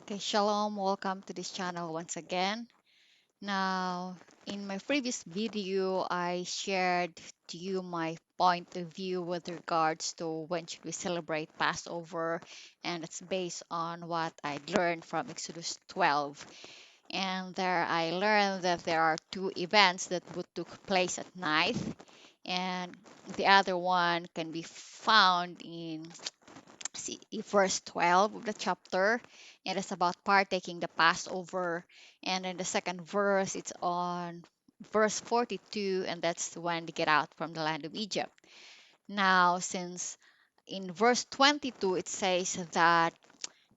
Okay, shalom, welcome to this channel once again. Now, in my previous video, I shared to you my point of view with regards to when should we celebrate Passover, and it's based on what I learned from Exodus 12. And there I learned that there are two events that would took place at night, and the other one can be found in verse 12 of the chapter, and it's about partaking the Passover. And in the second verse, it's on verse 42, and that's when they get out from the land of Egypt. Now, since in verse 22 it says that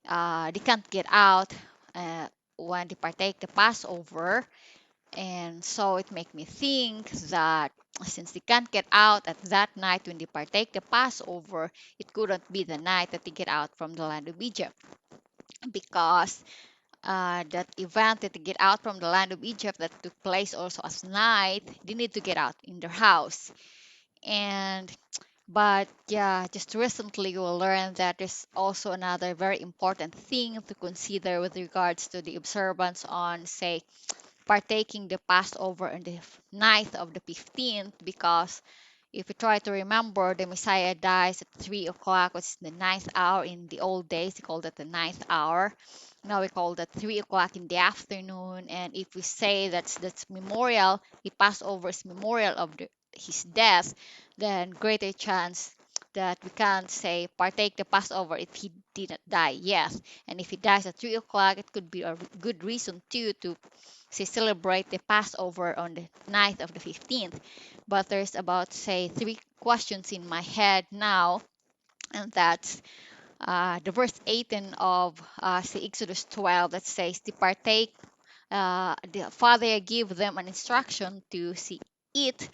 they can't get out uh, when they partake the Passover, and so it make me think that since they can't get out at that night when they partake the Passover, it couldn't be the night that they get out from the land of Egypt, because that event that they get out from the land of Egypt that took place also as night, they need to get out in their house. And but yeah, just recently we learned that there's also another very important thing to consider with regards to the observance on, say, partaking the Passover on the night of the 15th, because if you try to remember, the Messiah dies at 3 o'clock, which is the ninth hour. In the old days, they called it the ninth hour. Now we call that 3 o'clock in the afternoon. And if we say that's memorial, the Passover is memorial of his death, then greater chance that we can't say partake the Passover if he didn't die. Yes, and if he dies at 3 o'clock, it could be a good reason too to say celebrate the Passover on the night of the 15th. But there's about, say, three questions in my head now, and that's the verse 18 of say Exodus 12 that says to partake. The father give them an instruction to see, eat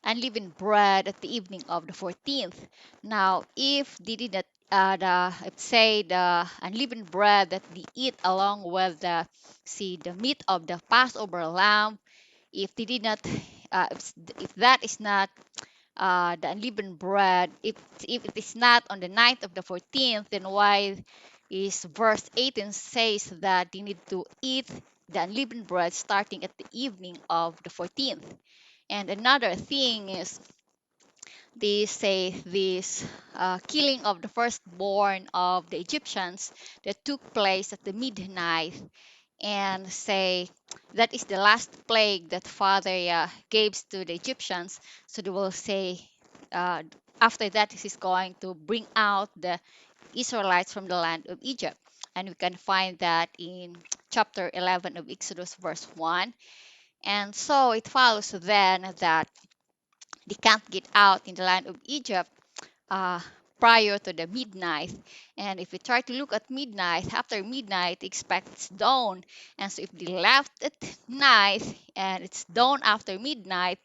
unleavened bread at the evening of the 14th. Now, if they did not, say the unleavened bread that they eat along with the, see, the meat of the Passover lamb, if they did not, if that is not the unleavened bread, if it is not on the night of the 14th, then why is verse 18 says that they need to eat the unleavened bread starting at the evening of the 14th? And another thing is, they say this killing of the firstborn of the Egyptians that took place at the midnight, and say that is the last plague that Father gave to the Egyptians. So they will say uh, after that he is going to bring out the Israelites from the land of Egypt. And we can find that in chapter 11 of Exodus, verse 1. And so it follows then that they can't get out in the land of Egypt uh, prior to the midnight. And if we try to look at midnight, after midnight, expect it's dawn. And so if they left at night and it's dawn after midnight,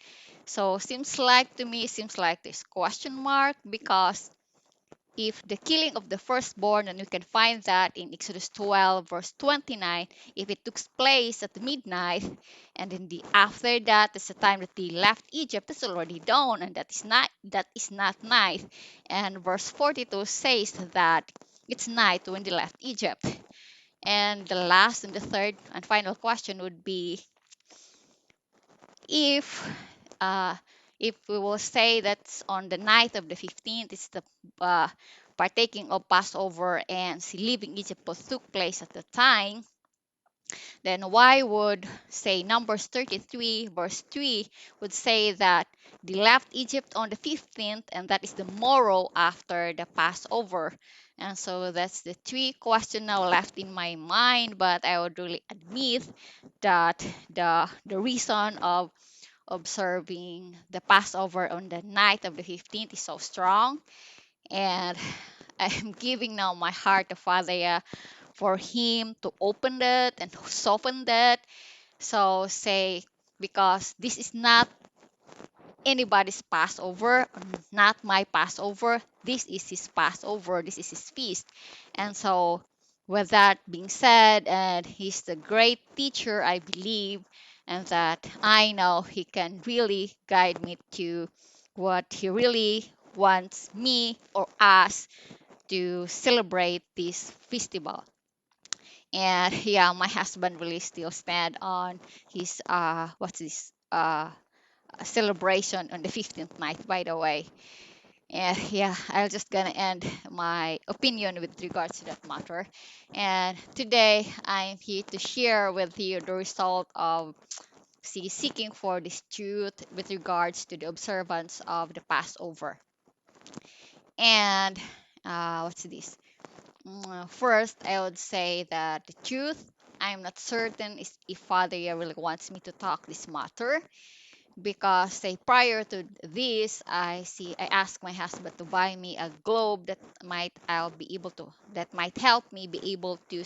so seems like to me, seems like there's question mark, because if the killing of the firstborn, and you can find that in Exodus 12, verse 29, if it took place at midnight, and then the after that is the time that they left Egypt, that's already dawn, and that is not night. And verse 42 says that it's night when they left Egypt. And the last and the third and final question would be, if uh, if we will say that's on the night of the 15th, it's the uh, partaking of Passover and leaving Egypt both took place at the time, then why would, say, Numbers 33 verse 3 would say that they left Egypt on the 15th, and that is the morrow after the Passover? And so that's the three questions now left in my mind, but I would really admit that the reason of observing the Passover on the night of the 15th is so strong. And I'm giving now my heart to Father for him to open it and soften that. So say, because this is not anybody's Passover, not my Passover. This is his Passover. This is his feast. And so, with that being said, and he's the great teacher, I believe, and that I know he can really guide me to what he really wants me or us to celebrate this festival. And yeah, my husband really still stand on his what's this celebration on the 15th night, by the way. And yeah, I'm just gonna end my opinion with regards to that matter. And today I'm here to share with you the result of seeking for this truth with regards to the observance of the Passover. And what's this? First, I would say that the truth, I'm not certain if Father really wants me to talk this matter, because say prior to this, I asked my husband to buy me a globe that might help me be able to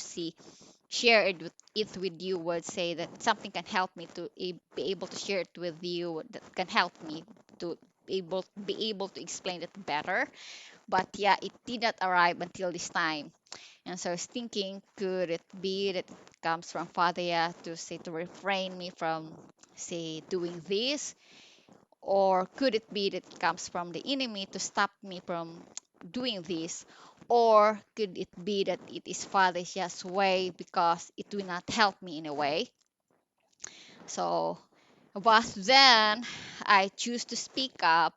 share it with you. Would say that something can help me to be able to share it with you, that can help me to be able to explain it better. But yeah, it did not arrive until this time. And so I was thinking, could it be that it comes from Father yeah, to say to refrain me from say doing this, or could it be that it comes from the enemy to stop me from doing this? Or could it be that it is Father's just way because it will not help me in a way? So, but then I choose to speak up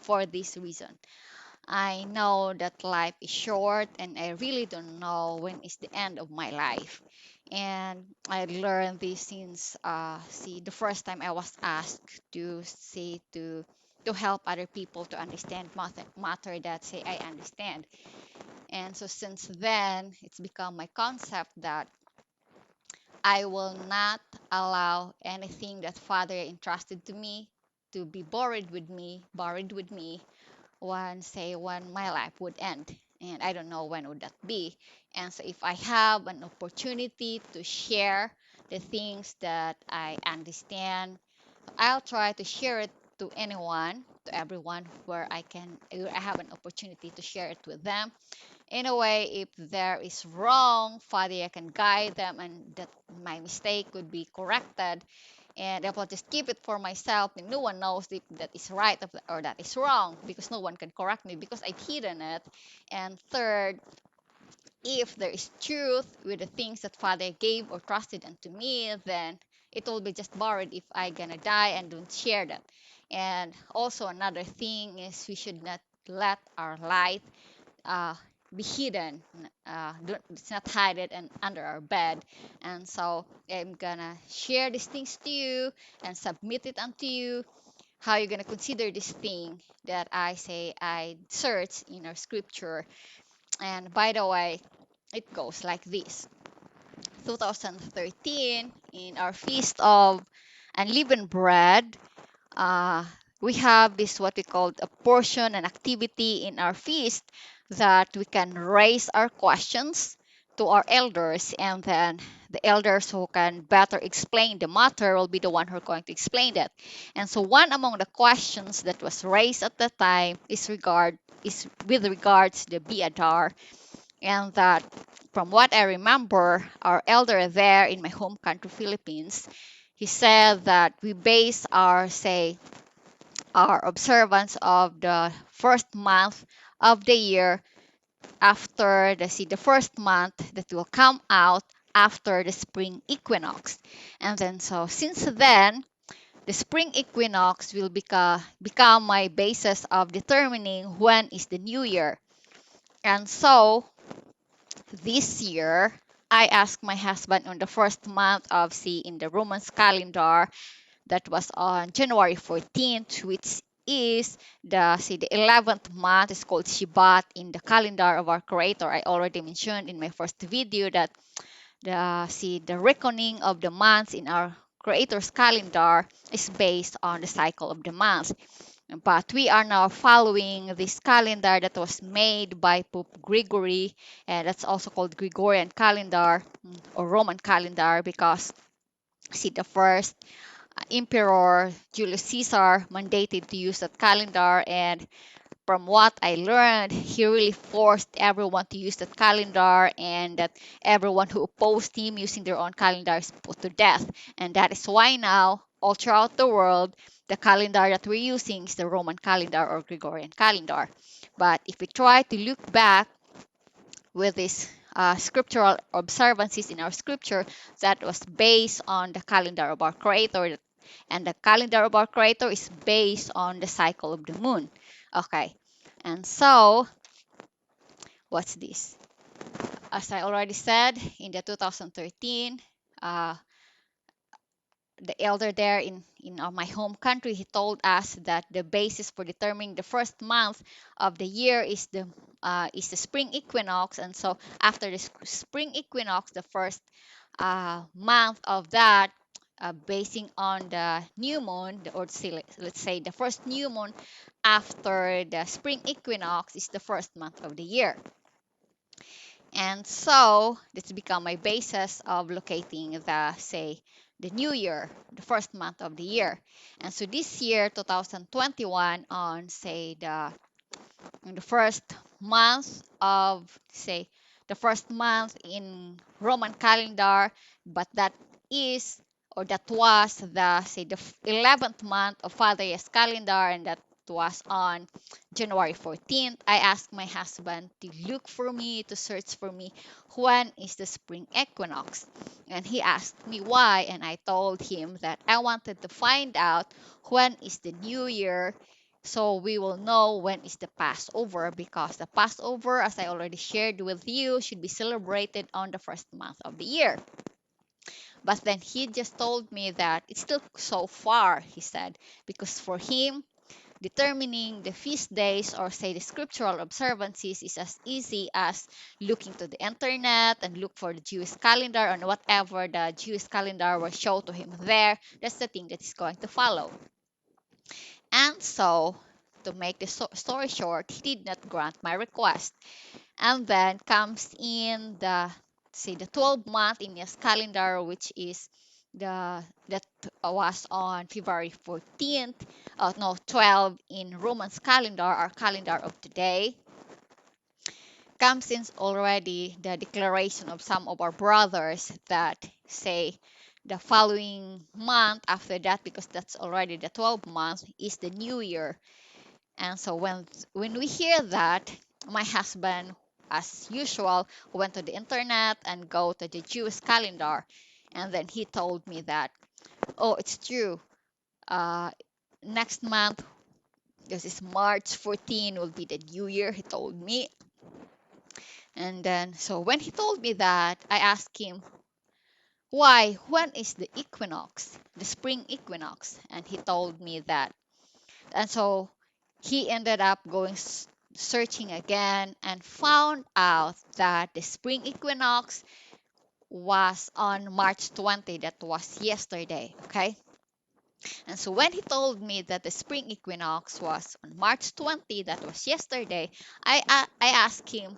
for this reason. I know that life is short and I really don't know when is the end of my life. And I learned this since the first time I was asked to help other people to understand matter that say I understand. And so since then it's become my concept that I will not allow anything that Father entrusted to me to be buried with me when my life would end, and I don't know when would that be. And so if I have an opportunity to share the things that I understand, I'll try to share it to anyone, to everyone, where I have an opportunity to share it with them. In a way, if there is wrong, Father can guide them and that my mistake could be corrected. And if I just keep it for myself, then no one knows if that is right or that is wrong, because no one can correct me because I've hidden it. And third, if there is truth with the things that Father gave or trusted unto me, then it will be just buried if I gonna die and don't share that. And also another thing is we should not let our light uh, be hidden. It's not hide it and under our bed. And so I'm gonna share these things to you and submit it unto you. How you're gonna consider this thing that I say I search in our scripture. And by the way, it goes like this: 2013, in our feast of unleavened bread, uh, we have this what we call a portion and activity in our feast that we can raise our questions to our elders, and then the elders who can better explain the matter will be the one who are going to explain that. And so one among the questions that was raised at the time is with regards to the Adar, and that from what I remember, our elder there in my home country, Philippines, he said that we base our observance of the first month of the year after the first month that will come out after the spring equinox. And then so since then, the spring equinox will become my basis of determining when is the new year. And so this year, I asked my husband on the first month of in the Romans calendar, that was on January 14th, which is the 11th month. Is called Shibat in the calendar of our Creator. I already mentioned in my first video that the reckoning of the months in our Creator's calendar is based on the cycle of the months. But we are now following this calendar that was made by Pope Gregory, and that's also called Gregorian calendar, or Roman calendar, because the first Emperor Julius Caesar mandated to use that calendar. And from what I learned, he really forced everyone to use that calendar, and that everyone who opposed him using their own calendar is put to death. And that is why now, all throughout the world, the calendar that we're using is the Roman calendar or Gregorian calendar. But if we try to look back with this scriptural observances in our scripture that was based on the calendar of our Creator, and the calendar of our Creator is based on the cycle of the moon. Okay, and so what's this? As I already said, in the 2013, uh, the elder there in my home country, he told us that the basis for determining the first month of the year is the spring equinox. And so after the spring equinox, the first month of that, basing on the new moon, or let's say the first new moon after the spring equinox, is the first month of the year. And so this become my basis of locating the new year, the first month of the year. And so this year, 2021, on in the first month of the first month in Roman calendar, but that is or that was the 11th month of Father Yes calendar, and that was on January 14th. I asked my husband to look for me, to search for me, when is the spring equinox. And he asked me why, and I told him that I wanted to find out when is the new year, so we will know when is the Passover, because the Passover, as I already shared with you, should be celebrated on the first month of the year. But then he just told me that it's still so far, he said, because for him, determining the feast days, or the scriptural observances, is as easy as looking to the internet and look for the Jewish calendar, and whatever the Jewish calendar will show to him there, that's the thing that he's going to follow. And so, to make the story short, he did not grant my request. And then comes in the 12th month in his calendar, which is that was on February 14th, no, 12 in Romans calendar, our calendar of today. Comes in already the declaration of some of our brothers that say the following month after that, because that's already the 12th month, is the new year. And so when we hear that, my husband, as usual, went to the internet and go to the Jewish calendar, and then he told me that, oh, it's true. Uh, Next month, this is March 14, will be the new year. He told me, and then so when he told me that, I asked him, why? When is the equinox, the spring equinox? And he told me that. And so he ended up going searching again and found out that the spring equinox was on March 20. That was yesterday. Okay. And so when he told me that the spring equinox was on March 20, that was yesterday, I asked him,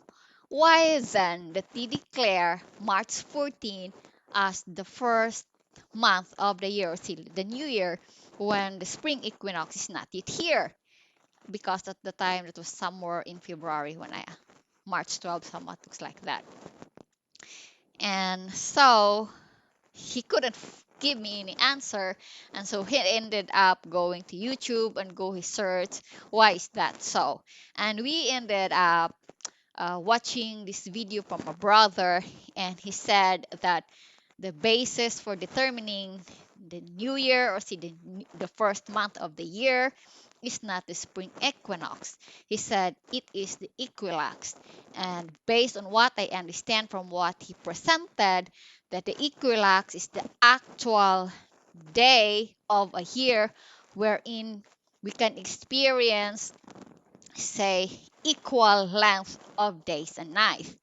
why then did he declare March 14 as the first month of the year, till the new year, when the spring equinox is not yet here? Because at the time it was somewhere in February, when March 12, somewhat looks like that. And so he couldn't give me any answer, and so he ended up going to YouTube and go his search, why is that so? And we ended up watching this video from a brother, and he said that the basis for determining the new year, or the first month of the year, is not the spring equinox. He said it is the equinox. And based on what I understand from what he presented, that the equinox is the actual day of a year wherein we can experience, equal length of days and nights.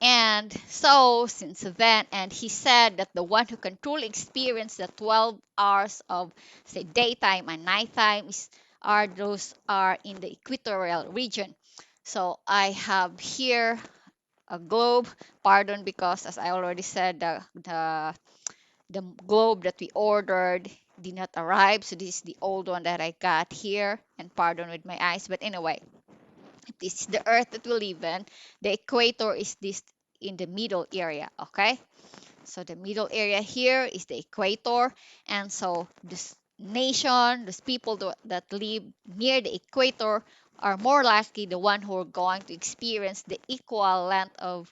And so, since then, and he said that the one who can truly experience the 12 hours of, daytime and nighttime are in the equatorial region. So I have here a globe. Pardon, because as I already said, the globe that we ordered did not arrive. So this is the old one that I got here. And pardon with my eyes, but anyway, this is the earth that we live in. The equator is this in the middle area, okay? So the middle area here is the equator. And so this nation, these people that live near the equator, are more likely the one who are going to experience the equal length of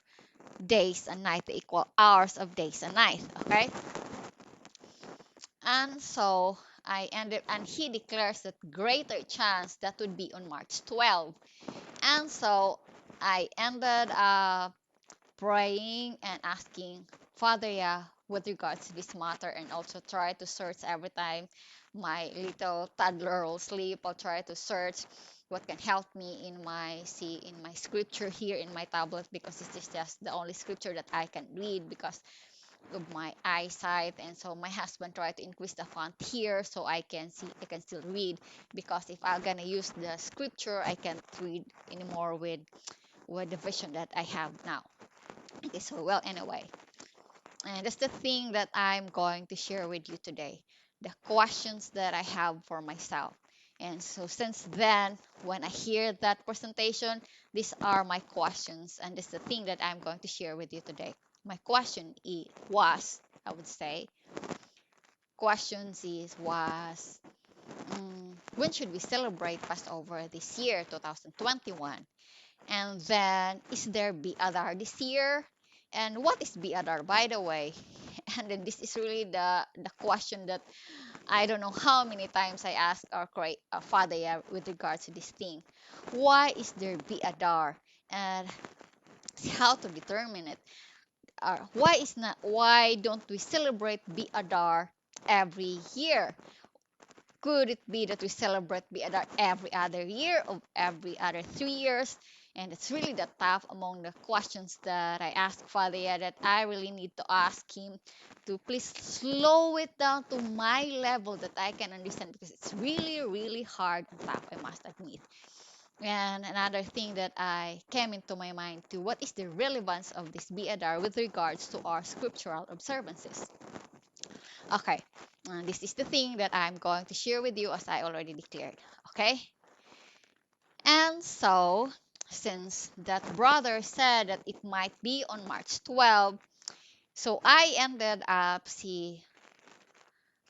days and night, the equal hours of days and night. Okay, and so I ended, and he declares that greater chance that would be on March 12. And so I ended up praying and asking Father, yeah, with regards to this matter, and also try to search every time my little toddler will sleep. I'll try to search what can help me in my scripture here in my tablet, because this is just the only scripture that I can read because of my eyesight. And so my husband tried to increase the font here so I can still read, because if I'm gonna use the scripture I can't read anymore with the vision that I have now. Okay, so well, anyway, and that's the thing that I'm going to share with you today, the questions that I have for myself. And so since then, when I hear that presentation, these are my questions, and this is the thing that I'm going to share with you today. My question was, I would say, questions is was, when should we celebrate Passover this year, 2021? And then, is there Adar this year? And what is Adar, by the way? And then this is really the question that I don't know how many times I asked our Father, yeah, with regards to this thing. Why is there Adar? And how to determine it? Why don't we celebrate Adar every year? Could it be that we celebrate Adar every other year or every other 3 years? And it's really the tough among the questions that I ask Father, yeah, that I really need to ask him to please slow it down to my level that I can understand, because it's really, really hard and tough, I must admit. And another thing that I came into my mind too, what is the relevance of this Adar with regards to our scriptural observances? Okay, this is the thing that I'm going to share with you as I already declared. Okay, and so since that brother said that it might be on March 12, so I ended up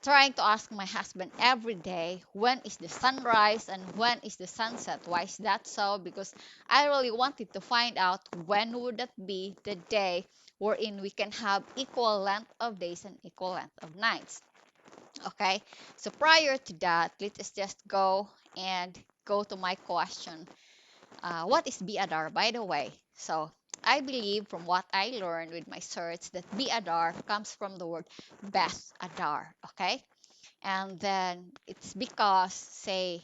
trying to ask my husband every day, when is the sunrise and when is the sunset? Why is that so? Because I really wanted to find out when would that be the day wherein we can have equal length of days and equal length of nights. Okay, so prior to that, let's just go to my question. What is Adar, by the way? So I believe from what I learned with my search that Adar comes from the word Beth Adar. Okay, and then it's because, say,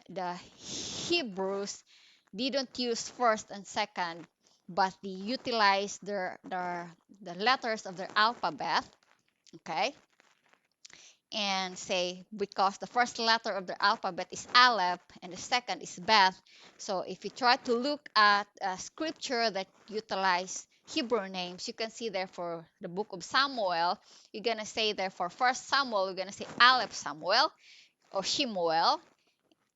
the Hebrews didn't use first and second, but they utilized the letters of their alphabet. Okay, and say because the first letter of the alphabet is Aleph and the second is Beth. So if you try to look at a scripture that utilize Hebrew names, you can see there for the book of Samuel, you're gonna say there for First Samuel, you're gonna say Aleph Samuel or Shemuel,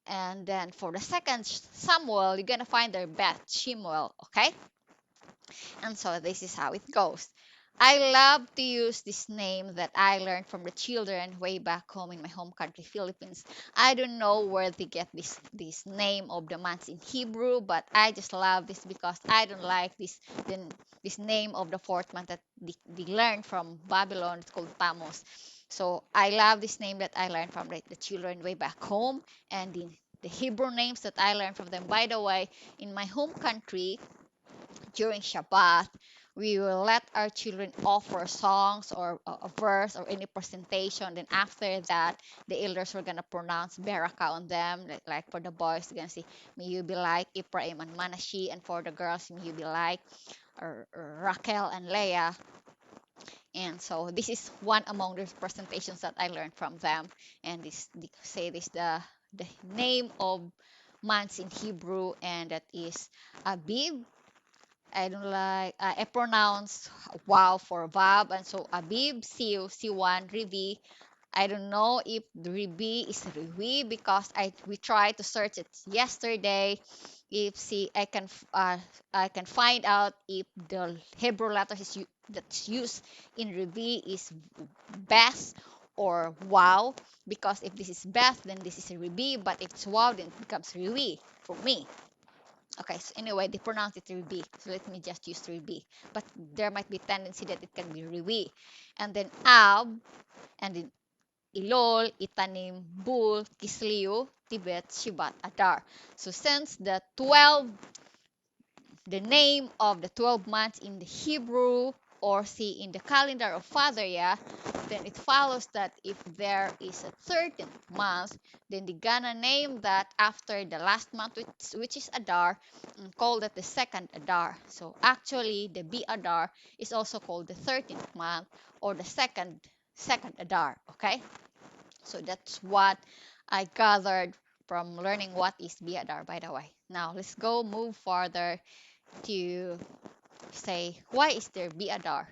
and then for the second Samuel, you're gonna find there Beth Shemuel. Okay, and so this is how it goes. I love to use this name that I learned from the children way back home in my home country, Philippines. I don't know where they get this name of the months in Hebrew, but I just love this because I don't like this name of the fourth month that they learned from Babylon. It's called Tammuz. So I love this name that I learned from the children way back home, and the Hebrew names that I learned from them. By the way, in my home country, during Shabbat, we will let our children offer songs or a verse or any presentation. Then after that, the elders were gonna pronounce Beraka on them. Like for the boys, they're gonna say, "May you be like Ephraim and Manasseh," and for the girls, "May you be like Raquel and Leah." And so this is one among the presentations that I learned from them. And this the name of months in Hebrew, and that is Abib. I don't like I pronounce wow for Vav, and so Abib, Siu, Siwan, Rivi. I don't know if the Ribi is Rivi because I we tried to search it yesterday. If see I can find out if the Hebrew letters that's used in Rivi is Beth or Wow, because if this is Beth then this is a Ribi, but if it's Wow then it becomes Rivi for me. Okay, so anyway, they pronounce it Ribi. So let me just use Ribi. But there might be tendency that it can be Riwi. And then Ab, and then Ilol, Itanim, Bul, Kisliu, Tibet, Shibat, Adar. So since the name of the 12 months in the Hebrew, or see in the calendar of Father Yah, then it follows that if there is a 13th month, then they're gonna name that after the last month, which is Adar, and call that the second Adar. So actually, the B Adar is also called the 13th month, or the second Adar. Okay, so that's what I gathered from learning what is B Adar. By the way, now let's go move further to say why is there B Adar.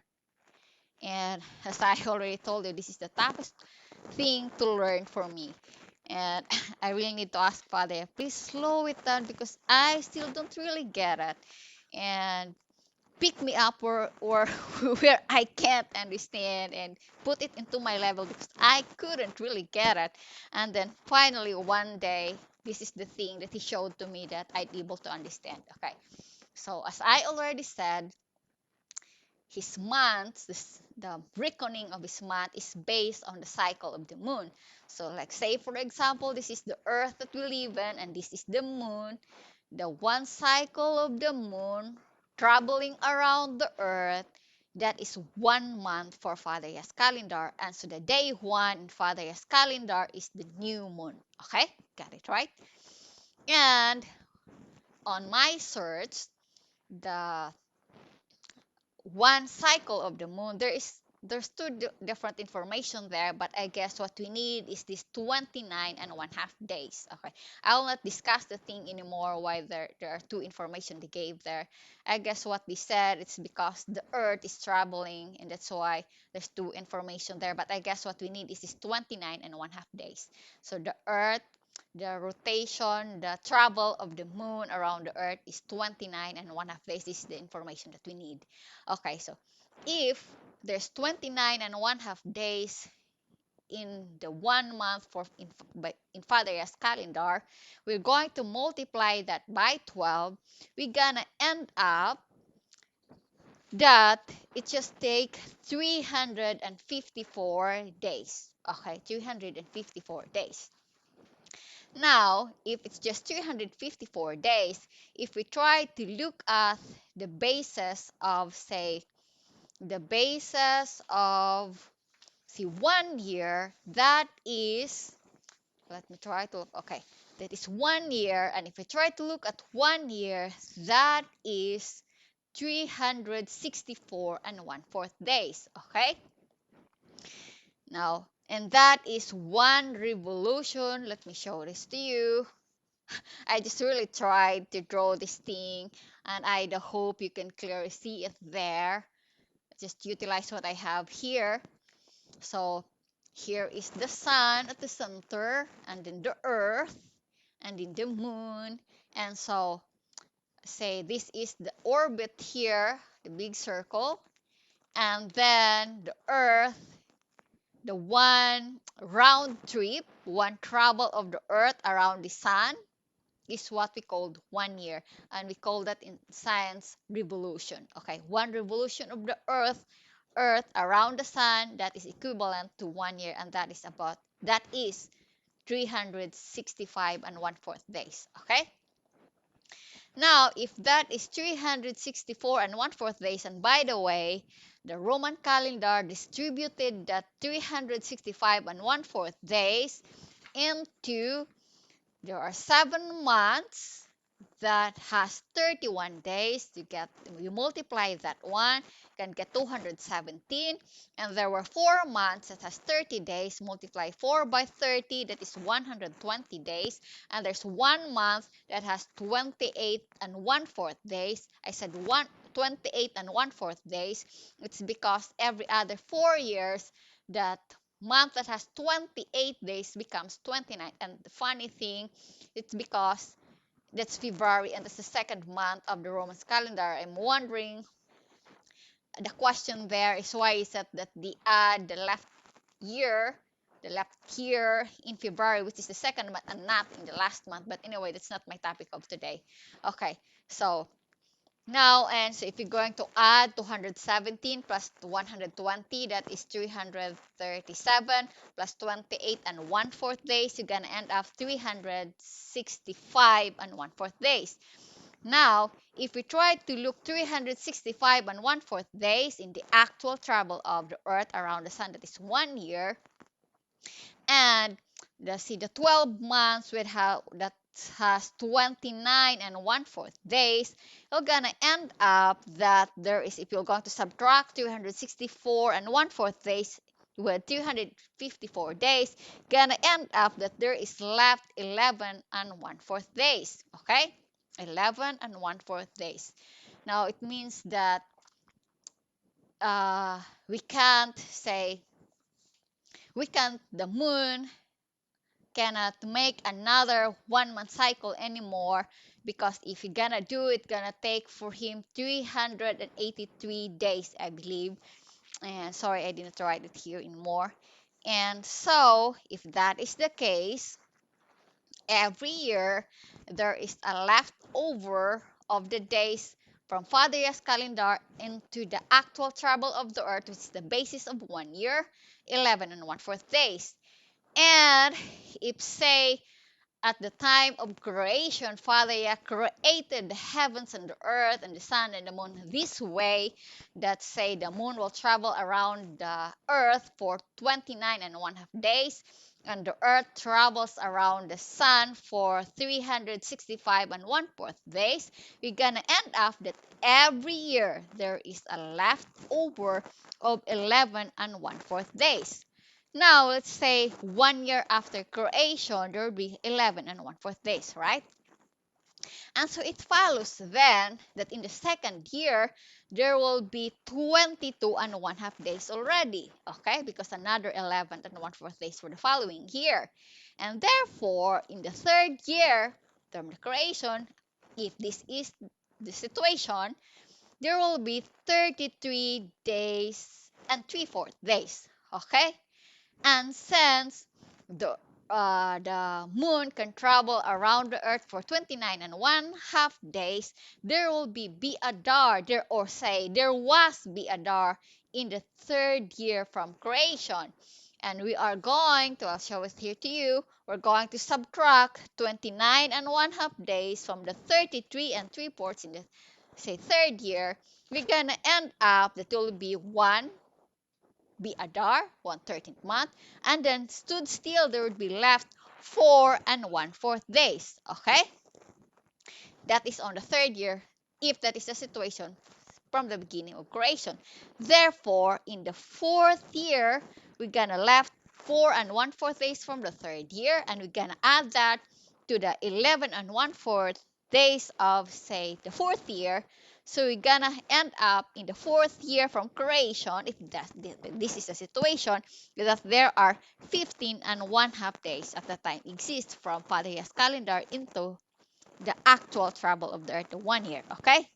And as I already told you, this is the toughest thing to learn for me. And I really need to ask Father, please slow it down because I still don't really get it. And pick me up or where I can't understand and put it into my level because I couldn't really get it. And then finally one day, this is the thing that he showed to me that I'm able to understand. Okay. So as I already said, his months, the reckoning of his month is based on the cycle of the moon. So, like, say for example, this is the earth that we live in, and this is the moon. The one cycle of the moon traveling around the earth, that is 1 month for Father Yah's calendar. And so, the day one in Father Yah's calendar is the new moon. Okay, got it right? And on my search, the one cycle of the moon, there's different information there, but I guess what we need is this 29 and one half days. Okay, I will not discuss the thing anymore why there are two information they gave there. I guess what they said, it's because the earth is traveling, and that's why there's two information there. But I guess what we need is this 29 and one half days. So the earth, the rotation, the travel of the moon around the earth is 29 and one half days. This is the information that we need. Okay, so if there's 29 and one half days in the 1 month in Father Yah's calendar, we're going to multiply that by 12. We're gonna end up that it just take 354 days. Okay, 354 days. Now, if it's just 354 days, if we try to look at the basis of, say, the basis of, see, 1 year, that is, let me try to, okay, that is 1 year. And if we try to look at 1 year, that is 364 and 1/4 days. Okay, now, and that is one revolution. Let me show this to you. I just really tried to draw this thing, and I hope you can clearly see it there. Just utilize what I have here. So here is the sun at the center, and then the earth, and then the moon. And so say this is the orbit here, the big circle, and then the earth, the one round trip, one travel of the earth around the sun is what we called 1 year, and we call that in science revolution. Okay, one revolution of the earth around the sun, that is equivalent to 1 year, and that is 365 and 1/4 days. Okay, now if that is 364 and 1/4 days, and by the way, the Roman calendar distributed that 365 and 1/4 days into, there are 7 months that has 31 days. You multiply that one, you can get 217. And there were 4 months that has 30 days. Multiply 4 by 30, that is 120 days. And there's 1 month that has 28 and 1/4 days. I said 28 and 1/4 days. It's because every other 4 years, that month that has 28 days becomes 29. And the funny thing, it's because that's February, and that's the second month of the Roman calendar. I'm wondering, the question there is why is it that they add the left year the left here in February, which is the second month and not in the last month. But anyway, that's not my topic of today. Okay, so now, and so if you're going to add 217 plus 120, that is 337 plus 28 and 1/4 days, you're going to end up 365 and 1/4 days. Now, if we try to look 365 and 1/4 days in the actual travel of the Earth around the Sun, that is 1 year, and the 12 months with how that has 29 and 1/4 days, you're gonna end up that there is, if you're going to subtract 364 and 1/4 days with 354 days, gonna end up that there is left 11 and 1/4 days. Okay, 11 and 1/4 days. Now it means that we can't say, the moon cannot make another 1 month cycle anymore, because if you're gonna do it, gonna take for him 383 days, I believe. And sorry, I didn't write it here in more. And so if that is the case, every year there is a leftover of the days from Father Yah's calendar into the actual travel of the earth, which is the basis of 1 year, 11 and 1/4 days. And if say at the time of creation, Father Yah created the heavens and the earth and the sun and the moon this way, that say the moon will travel around the earth for 29 and 1/2 days, and the earth travels around the sun for 365 and 1/4 days, we're gonna end up that every year there is a leftover of 11 and 1/4 days. Now, let's say 1 year after creation, there will be 11 and 1/4 days, right? And so it follows then that in the second year, there will be 22 and 1/2 days already, okay? Because another 11 and 1/4 days for the following year. And therefore, in the third year, from the creation, if this is the situation, there will be 33 days and 3/4 days, okay? And since the the moon can travel around the earth for 29 and 1/2 days, there will be Adar there, or say there was Adar in the third year from creation. And we are going to, I'll show it here to you, we're going to subtract 29 and 1/2 days from the 33 and 3/4 in the, say, third year. We're gonna end up that will be 1 Adar, 1/13th month, and then stood still, there would be left 4 and 1/4 days. Okay? That is on the third year, if that is the situation from the beginning of creation. Therefore, in the fourth year, we're gonna left 4 and 1/4 days from the third year, and we're gonna add that to the 11 and 1/4 days of, say, the fourth year. So we're gonna end up in the fourth year from creation, if this is the situation, that there are 15 and 1/2 days at the time exist from Father Yah's calendar into the actual travel of the earth, the 1 year. Okay?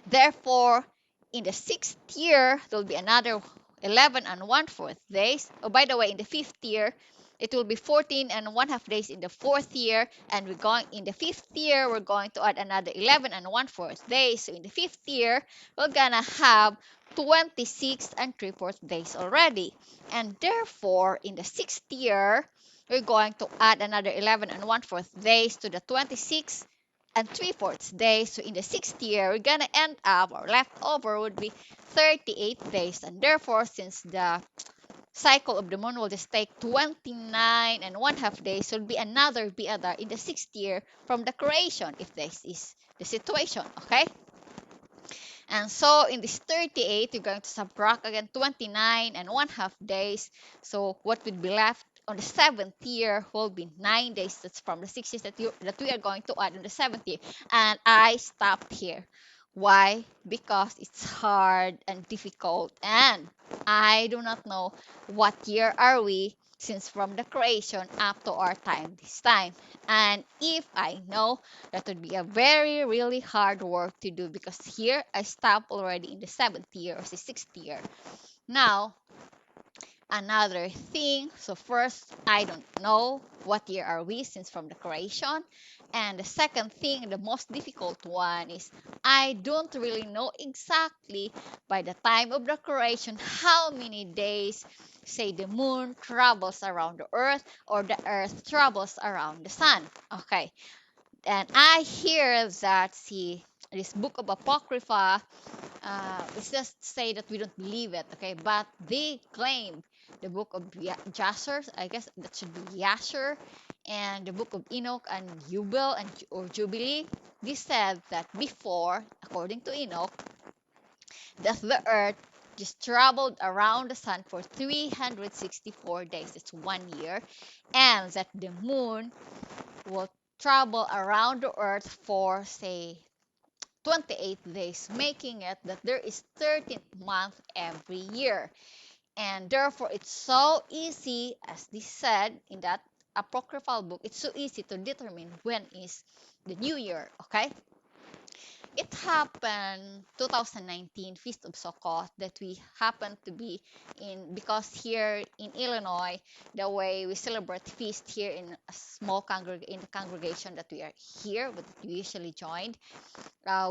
Therefore, in the sixth year, there will be another 11 and 1/4 days. Oh, by the way, in the fifth year, it will be 14 and 1/2 days in the fourth year. And we're going in the fifth year, we're going to add another 11 and 1/4 days. So in the fifth year, we're gonna have 26 and 3/4 days already. And therefore, in the sixth year, we're going to add another 11 and 1/4 days to the 26 and 3/4 days. So in the sixth year, we're gonna end up, or leftover would be 38 days. And therefore, since the cycle of the moon will just take 29 and 1/2 days, so it'll be another Adar in the sixth year from the creation, if this is the situation. Okay? And so in this 38, you're going to subtract again 29 and 1/2 days. So what would be left on the seventh year will be 9 days. That's from the 6 years that we are going to add in the seventh year. And I stopped here. Why? Because it's hard and difficult, and I do not know what year are we, since from the creation up to our time this time. And if I know, that would be a very really hard work to do, because here I stopped already in the seventh year or the sixth year. Now, another thing. So first, I don't know what year are we since from the creation. And the second thing, the most difficult one is I don't really know exactly by the time of the creation how many days say the moon travels around the earth or the earth travels around the sun. Okay. And I hear that see this book of Apocrypha, it's just say that we don't believe it, okay? But they claim the book of Jasher, I guess that should be Yasher, and the book of Enoch and Jubal and or Jubilee. They said that before, according to Enoch, that the earth just traveled around the sun for 364 days. It's 1 year, and that the moon will travel around the earth for say 28 days, making it that there is 13th month every year. And therefore, it's so easy, as this said in that apocryphal book, it's so easy to determine when is the new year, okay? It happened 2019 Feast of Sukkot that we happen to be in because here in Illinois, the way we celebrate feast here in a small in the congregation that we are here, that we usually joined,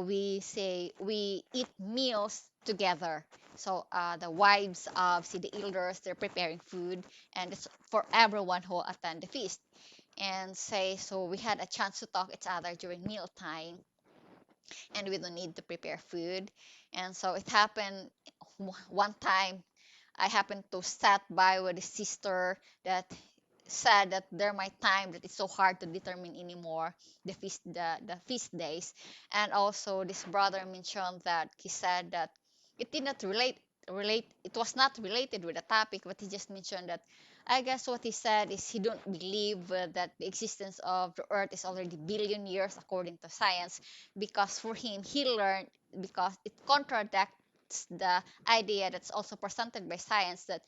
we say we eat meals together. So the wives of see the elders, they're preparing food, and it's for everyone who attend the feast. And say so we had a chance to talk each other during meal time, and we don't need to prepare food. And so it happened one time. I happened to sat by with a sister that said that there might time that it's so hard to determine anymore the feast days. And also this brother mentioned that he said that it did not relate it was not related with the topic, but he just mentioned that I guess what he said is he don't believe that the existence of the earth is already billion years according to science, because for him he learned because it contradicts the idea that's also presented by science that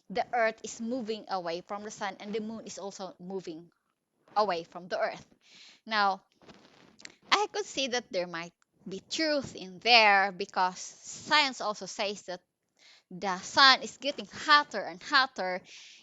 the earth is moving away from the sun and the moon is also moving away from the earth. Now, I could see that there might be truth in there because science also says that the sun is getting hotter and hotter,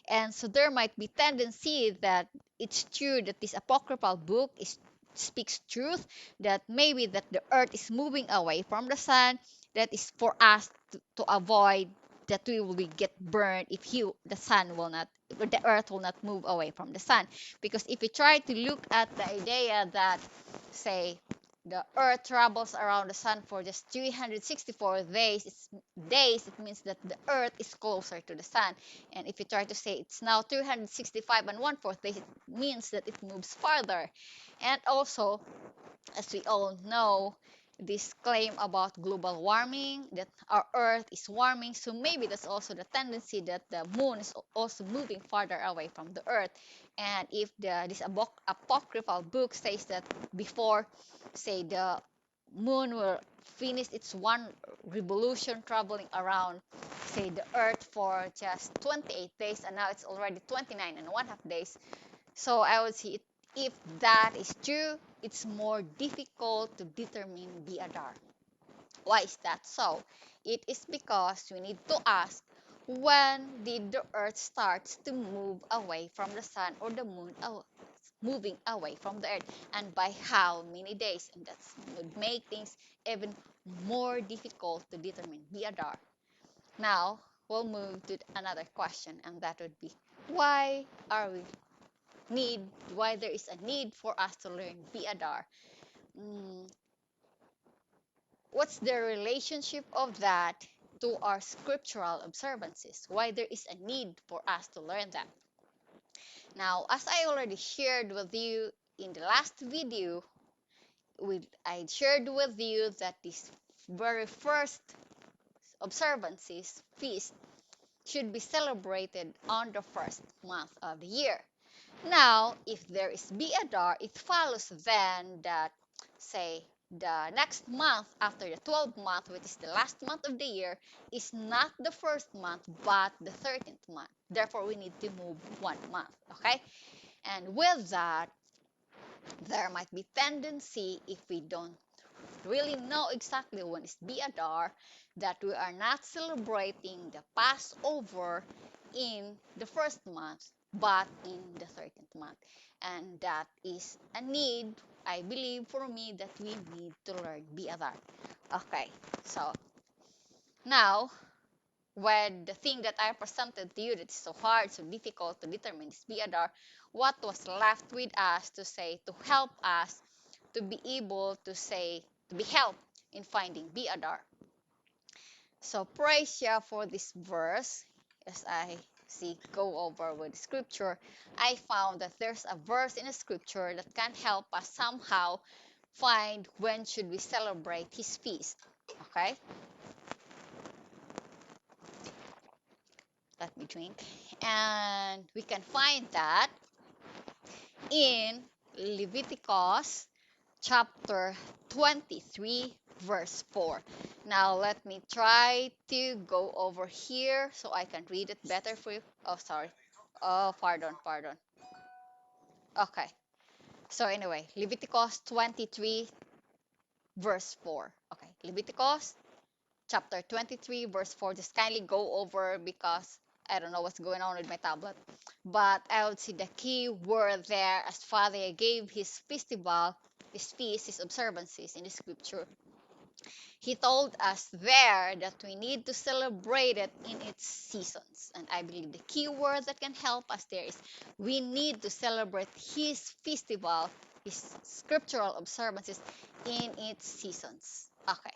and so there might be tendency that it's true that this apocryphal book is speaks truth, that maybe that the earth is moving away from the sun, that is for us to avoid that we will be get burned if the sun will not, the earth will not move away from the sun. Because if you try to look at the idea that say the earth travels around the sun for just 364 days, it means that the earth is closer to the sun. And if you try to say it's now 365 and 1/4 days, it means that it moves farther. And also, as we all know, this claim about global warming, that our earth is warming, so maybe that's also the tendency that the moon is also moving farther away from the earth. And if this apocryphal book says that before say the moon will finish its one revolution traveling around say the earth for just 28 days, and now it's already 29 and 1/2 days. So I would say if that is true, it's more difficult to determine the Adar. Why is that so? It is because we need to ask when did the earth starts to move away from the sun or the moon moving away from the earth, and by how many days, and that would make things even more difficult to determine the Adar. Now we'll move to another question, and that would be why are we need why there is a need for us to learn Bi'adar. Mm, what's the relationship of that to our scriptural observances? Why there is a need for us to learn them? Now, as I already shared with you in the last video, I shared with you that this very first observances feast should be celebrated on the first month of the year. Now, if there is Bi'adar, it follows then that, say, the next month after the 12th month, which is the last month of the year, is not the first month but the 13th month. Therefore, we need to move 1 month, okay? And with that, there might be tendency if we don't really know exactly when is Bi'adar that we are not celebrating the Passover in the first month, but in the 13th month. And that is a need, I believe, for me, that we need to learn Adar. Okay, so now, when the thing that I presented to you that is so hard, so difficult to determine is Adar, what was left with us to say, to help us to be able to say, to be helped in finding Adar? So praise Yah for this verse. As I see go over with scripture, I found that there's a verse in the scripture that can help us somehow find when should we celebrate his feast. Okay, let me drink. And we can find that in Leviticus chapter 23 verse 4. Now let me try to go over here so I can read it better for you. Oh, sorry. Oh, pardon. Okay. So anyway, Leviticus 23 verse 4. Okay, Leviticus chapter 23 verse 4. Just kindly go over because I don't know what's going on with my tablet. But I would see the key word there as Father gave his festival, his feast, his observances in the scripture. He told us there that we need to celebrate it in its seasons. And I believe the key word that can help us there is we need to celebrate his festival, his scriptural observances in its seasons. Okay.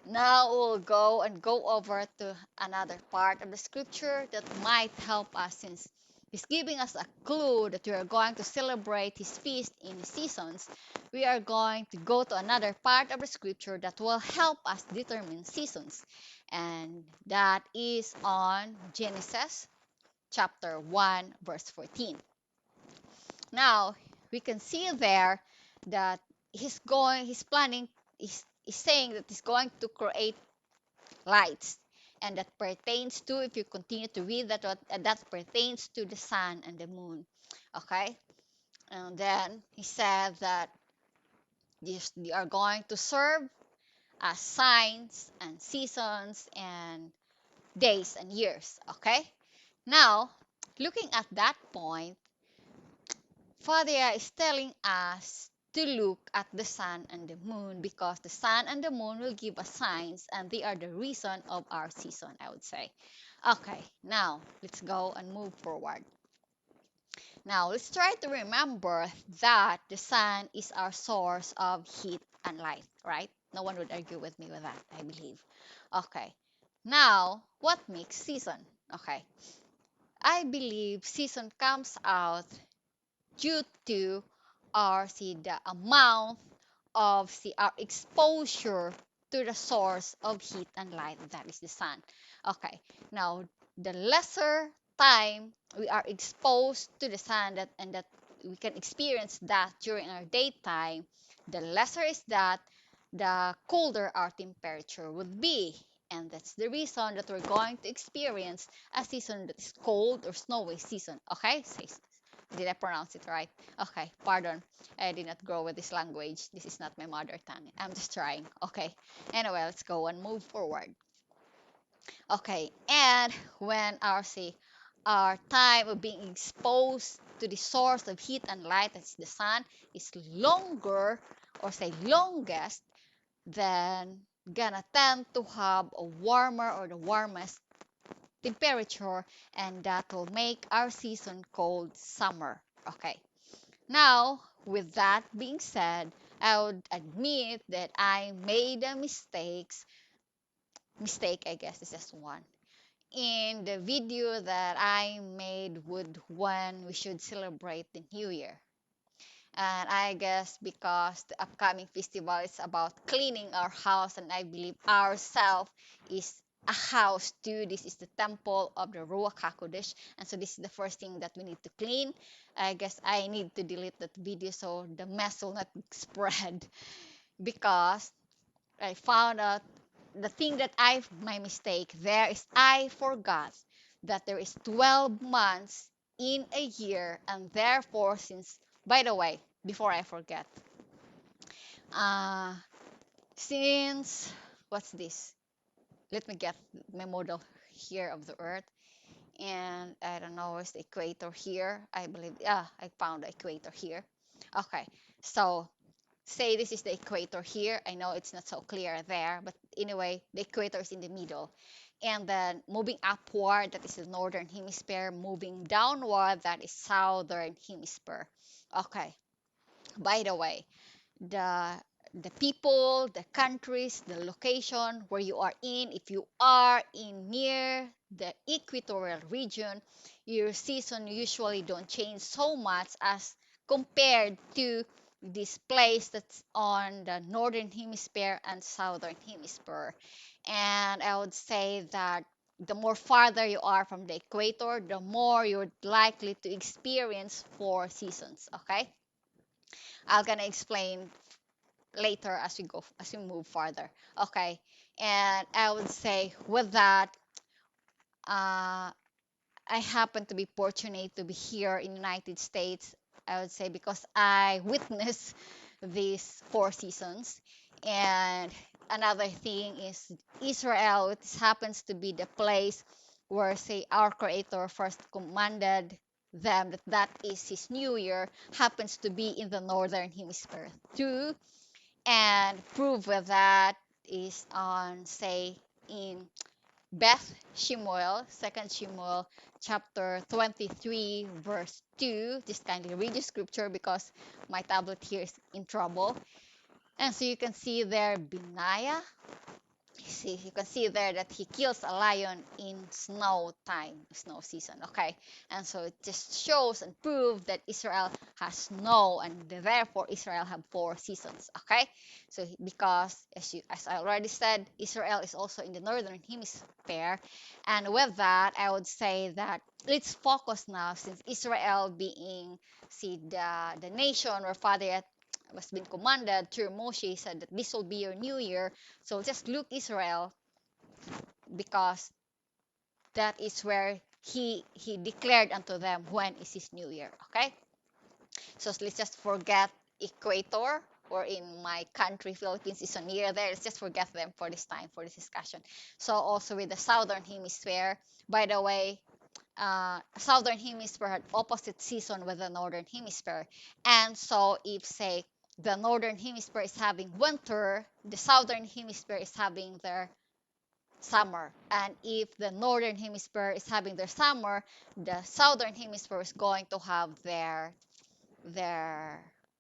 Now we'll go over to another part of the scripture that might help us since he's giving us a clue that we are going to celebrate his feast in seasons. We are going to go to another part of the scripture that will help us determine seasons. And that is on Genesis chapter 1 verse 14. Now we can see there that he's planning, he's saying that he's going to create lights, and that pertains to, if you continue to read that, that pertains to the sun and the moon. Okay, and then he said that they are going to serve as signs and seasons and days and years. Okay, now looking at that point, Father is telling us to look at the sun and the moon because the sun and the moon will give us signs and they are the reason of our season, I would say. Okay, now let's go and move forward. Now let's try to remember that the sun is our source of heat and light, right? No one would argue with me with that, I believe. Okay, now what makes season? Okay, I believe season comes out due to our see the amount of see our exposure to the source of heat and light, that is the sun. Okay, now the lesser time we are exposed to the sun, that we can experience that during our daytime, the lesser is that, the colder our temperature would be. And that's the reason that we're going to experience a season that is cold or snowy season. Okay, did I pronounce it right? Okay, pardon. I did not grow with this language. This is not my mother tongue. I'm just trying. Okay. Anyway, let's go and move forward. Okay, and when our time of being exposed to the source of heat and light, that's the sun, is longer, or say longest, then gonna tend to have a warmer or the warmest temperature, and that will make our season called summer. Okay, now with that being said, I would admit that I made a mistake, I guess this is one, in the video that I made with when we should celebrate the new year. And I guess because the upcoming festival is about cleaning our house, and I believe ourself is a house too. This is the temple of the Ruach HaKodesh, and so this is the first thing that we need to clean. I guess I need to delete that video so the mess will not spread because I found out the thing that my mistake there is I forgot that there is 12 months in a year, and therefore, since, by the way, before I forget, uh since, what's this, let me get my model here of the earth. And I don't know, is the equator here? I believe, yeah, I found the equator here. Okay, so say this is the equator here. I know it's not so clear there, but anyway, the equator is in the middle. And then moving upward, that is the northern hemisphere. Moving downward, that is southern hemisphere. Okay, by the way, the the people, the countries, the location where you are in. If you are in near the equatorial region, your season usually don't change so much as compared to this place that's on the northern hemisphere and southern hemisphere. And I would say that the more farther you are from the equator, the more you're likely to experience four seasons. Okay, I'm gonna explain later as we move farther. Okay, and I would say with that, uh, I happen to be fortunate to be here in United States. I would say because I witnessed these four seasons. And another thing is Israel. It happens to be the place where, say, our Creator first commanded them that that is His New Year. Happens to be in the northern hemisphere too, and proof of that is on, say, in Beth Shemuel, Second Shemuel, chapter 23, verse 2. Just kindly read the scripture because my tablet here is in trouble. And so you can see there Benaiah, see, you can see there that he kills a lion in snow time, snow season. Okay, and so it just shows and proves that Israel has snow, and therefore Israel have four seasons. Okay, so because as I already said, Israel is also in the northern hemisphere, and with that, I would say that let's focus now, since Israel being, see, the nation where Father was been commanded through Moshe, said that this will be your new year. So just look Israel, because that is where he declared unto them when is his new year. Okay, so let's just forget equator, or in my country Philippines is near there. Let's just forget them for this time, for this discussion. So also with the southern hemisphere, by the way, southern hemisphere had opposite season with the northern hemisphere. And so if, say, the northern hemisphere is having winter, the southern hemisphere is having their summer. And if the northern hemisphere is having their summer, the southern hemisphere is going to have their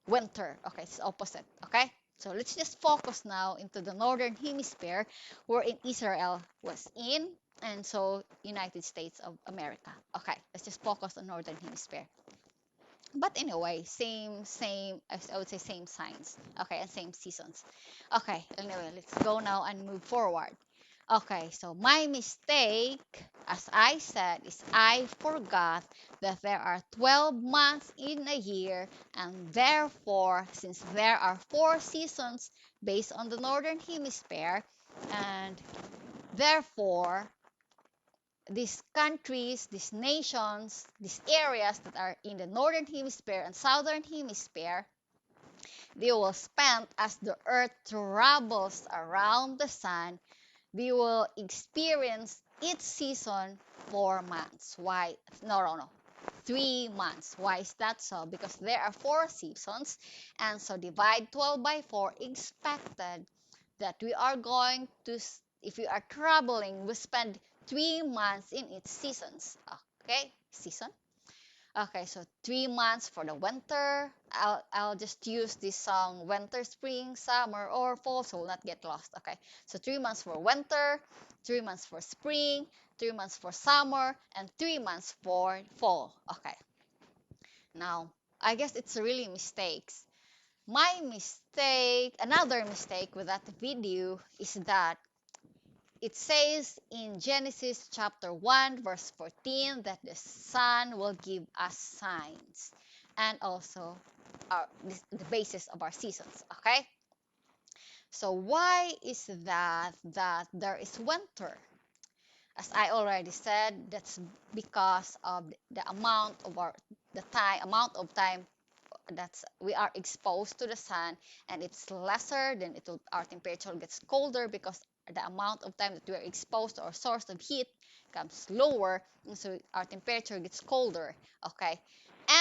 winter. Okay, it's opposite. Okay, so let's just focus now into the northern hemisphere, wherein Israel was in, and so United States of America. Okay, let's just focus on northern hemisphere. But anyway, same, I would say same signs. Okay, and same seasons. Okay, anyway, let's go now and move forward. Okay, so my mistake, as I said, is I forgot that there are 12 months in a year, and therefore, since there are four seasons based on the northern hemisphere, and therefore, these countries, these nations, these areas that are in the northern hemisphere and southern hemisphere, they will spend as the earth travels around the sun, we will experience each season 4 months. Why? No, no, no. 3 months. Why is that so? Because there are four seasons, and so divide 12 by 4, expected that we are going to, if we are traveling, we spend 3 months in its seasons. Okay, season. Okay, so 3 months for the winter. I'll just use this song winter, spring, summer, or fall, so we'll not get lost. Okay, so 3 months for winter, 3 months for spring, 3 months for summer, and 3 months for fall. Okay, now I guess it's really mistakes. My mistake, another mistake with that video is that it says in Genesis chapter 1, verse 14, that the sun will give us signs, and also the basis of our seasons. Okay, so why is that there is winter? As I already said, that's because of the amount of time that's we are exposed to the sun, and it's lesser, then our temperature gets colder because the amount of time that we are exposed to our source of heat becomes lower, and so our temperature gets colder. Okay,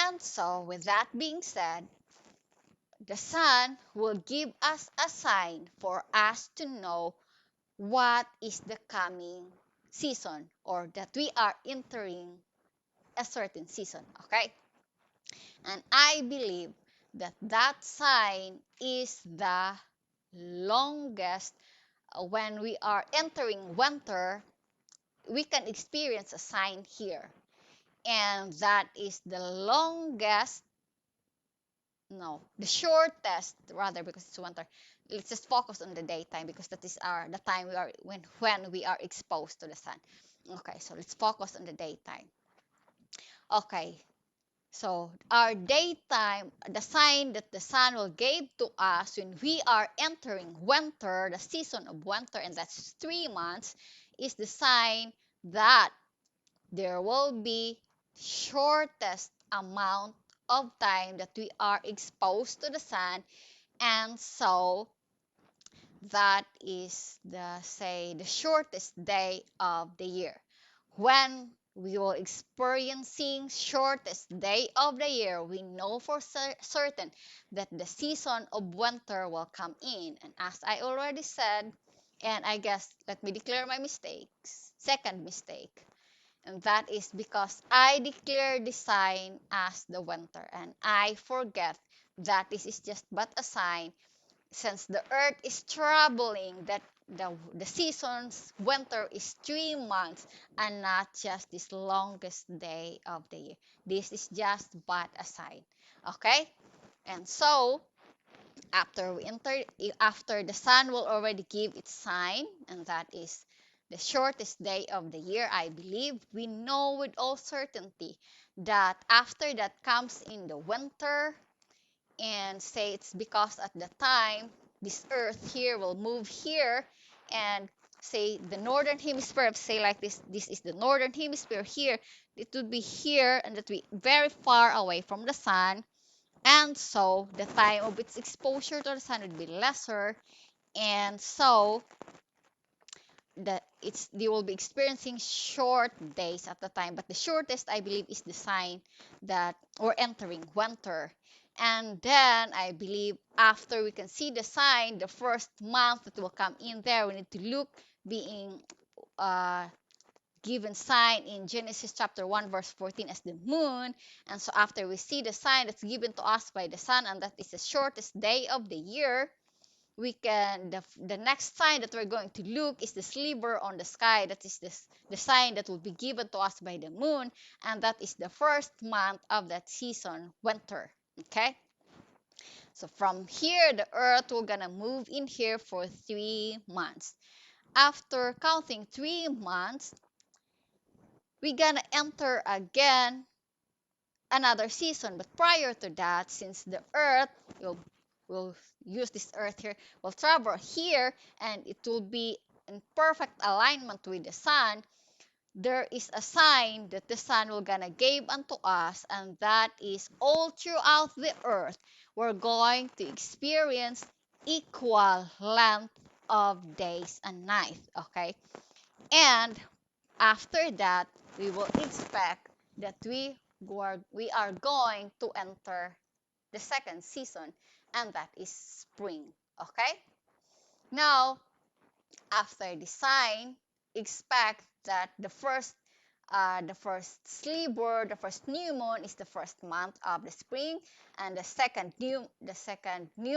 and so with that being said, the sun will give us a sign for us to know what is the coming season, or that we are entering a certain season. Okay, and I believe that that sign is the longest. When we are entering winter, we can experience a sign here, and that is the longest, no, the shortest rather, because it's winter. Let's just focus on the daytime, because that is our the time we are when we are exposed to the sun. Okay, so let's focus on the daytime. Okay, so our daytime, the sign that the sun will give to us when we are entering winter, the season of winter, and that's 3 months, is the sign that there will be shortest amount of time that we are exposed to the sun, and so that is the shortest day of the year. When we will experiencing shortest day of the year, we know for certain that the season of winter will come in. And as I already said, and I guess let me declare my mistakes, second mistake, and that is because I declare the sign as the winter, and I forget that this is just but a sign, since the earth is traveling, that the seasons winter is 3 months, and not just this longest day of the year. This is just but a sign. Okay, and so after we enter, after the sun will already give its sign, and that is the shortest day of the year, I believe we know with all certainty that after that comes in the winter, and say it's because at the time this earth here will move here, and say the northern hemisphere, say like this is the northern hemisphere here, it would be here, and that we very far away from the sun, and so the time of its exposure to the sun would be lesser, and so that it's they will be experiencing short days at the time. But the shortest, I believe, is the sign that we're entering winter. And then I believe after we can see the sign, the first month that will come in there, we need to look being uh, given sign in Genesis chapter 1 verse 14 as the moon. And so after we see the sign that's given to us by the sun, and that is the shortest day of the year, we can the next sign that we're going to look is the sliver on the sky. That is the sign that will be given to us by the moon, and that is the first month of that season, winter. Okay, so from here the earth will gonna move in here for 3 months. After counting 3 months, we gonna enter again another season. But prior to that, since the earth will use this earth here, will travel here, and it will be in perfect alignment with the sun, there is a sign that the sun will gonna give unto us, and that is all throughout the earth we're going to experience equal length of days and nights. Okay, and after that, we will expect that we are going to enter the second season, and that is spring. Okay? Now, after the sign, expect that the first sliver, the first new moon is the first month of the spring, and the second new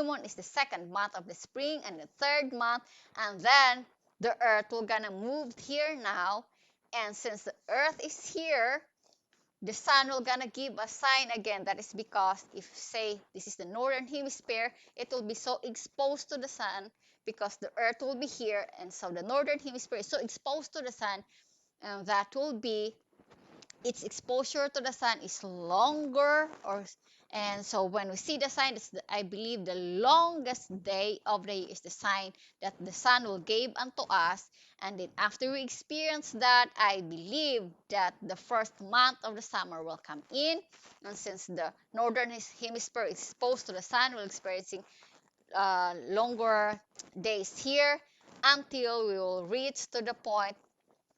moon is the second month of the spring, and the third month, and then the earth will gonna move here now, and since the earth is here, the sun will gonna give a sign again. That is because if say this is the northern hemisphere, it will be so exposed to the sun because the earth will be here, and so the northern hemisphere is so exposed to the sun, and that will be its exposure to the sun is longer, and so when we see the sign, I believe the longest day of the year is the sign that the sun will give unto us. And then after we experience that, I believe that the first month of the summer will come in, and since the northern hemisphere is exposed to the sun, we're experiencing longer days here until we will reach to the point,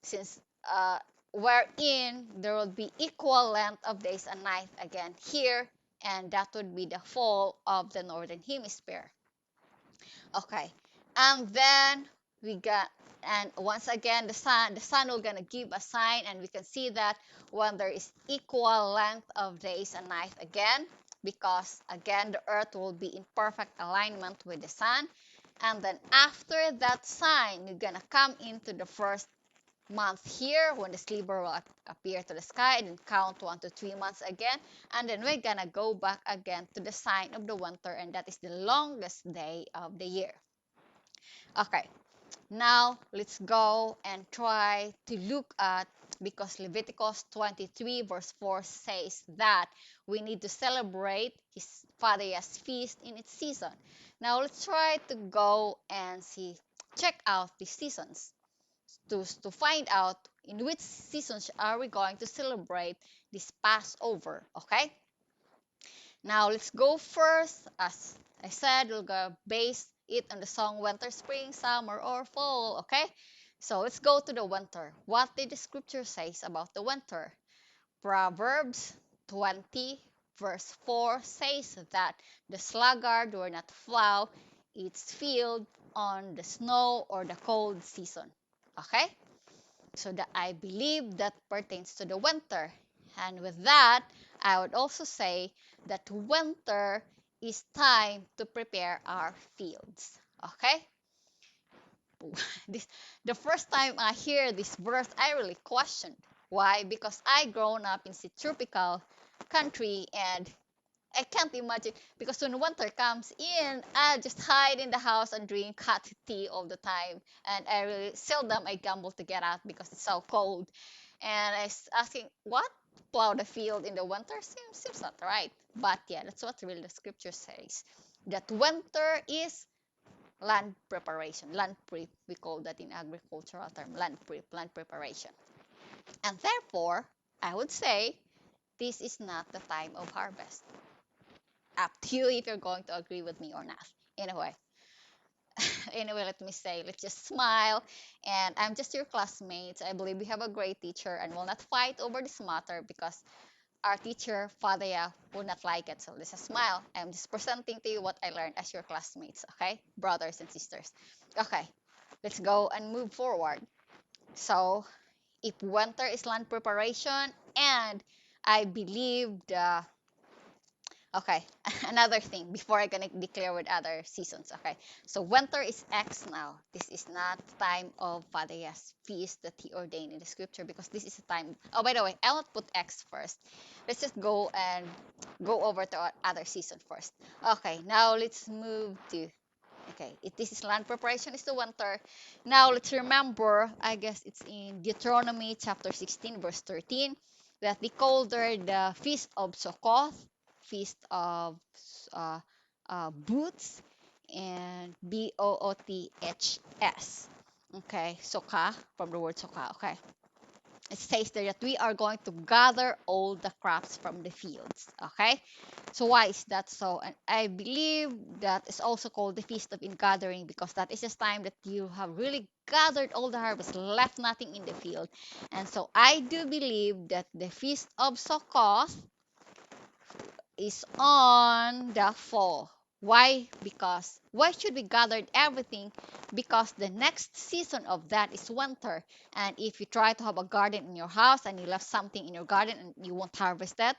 since uh, wherein there will be equal length of days and night again here, and that would be the fall of the northern hemisphere. Okay, and then we got, and once again the sun will gonna give a sign, and we can see that when there is equal length of days and night again, because again the earth will be in perfect alignment with the sun. And then after that sign, you're gonna come into the first month here when the sliver will appear to the sky, and then count 1 to 3 months again, and then we're gonna go back again to the sign of the winter, and that is the longest day of the year. Okay, now let's go and try to look at, because Leviticus 23 verse 4 says that we need to celebrate his Father's feast in its season. Now let's try to go and see, check out the seasons to find out in which seasons are we going to celebrate this Passover. Okay, now let's go first. As I said, we'll go base it on the song winter, spring, summer, or fall. Okay, so let's go to the winter. What did the scripture says about the winter? Proverbs 20 verse 4 says that the sluggard will not plow its field on the snow or the cold season. Okay, so that I believe that pertains to the winter. And with that, I would also say that winter is time to prepare our fields. Okay? this the first time I hear this verse, I really questioned. Why? Because I grown up in a tropical country, and I can't imagine, because when winter comes in, I just hide in the house and drink hot tea all the time. And I really seldom I gamble to get out because it's so cold. And I was asking, what? Plow the field in the winter? Seems not right. But yeah, that's what really the scripture says. That winter is land preparation, land prep. We call that in agricultural term, land prep, land preparation. And therefore, I would say this is not the time of harvest. Up to you if you're going to agree with me or not. Anyway, anyway, let me say, let's just smile. And I'm just your classmates. I believe we have a great teacher, and will not fight over this matter because our teacher, Father, will not like it. So let's just smile. I'm just presenting to you what I learned as your classmates, okay? Brothers and sisters. Okay, let's go and move forward. So, if winter is land preparation, and I believe the okay, another thing before I gonna declare with other seasons. Okay, so winter is X now. This is not time of Father's feast that he ordained in the scripture, because this is a time. Oh, by the way, I'll not put X first. Let's just go and go over to other season first. Okay, now let's move to. Okay, if this is land preparation, is the winter. Now let's remember, I guess it's in Deuteronomy chapter 16, verse 13, that they called there the Feast of Succoth, Feast of uh, Booths, and Booths. Okay, Soka, from the word Soka. Okay, it says there that we are going to gather all the crops from the fields. Okay, so why is that so? And I believe that is also called the feast of ingathering, because that is this time that you have really gathered all the harvest, left nothing in the field. And so I do believe that the feast of Sukkot is on the fall. Why? Because why should we gather everything? Because the next season of that is winter. And if you try to have a garden in your house and you left something in your garden and you won't harvest that,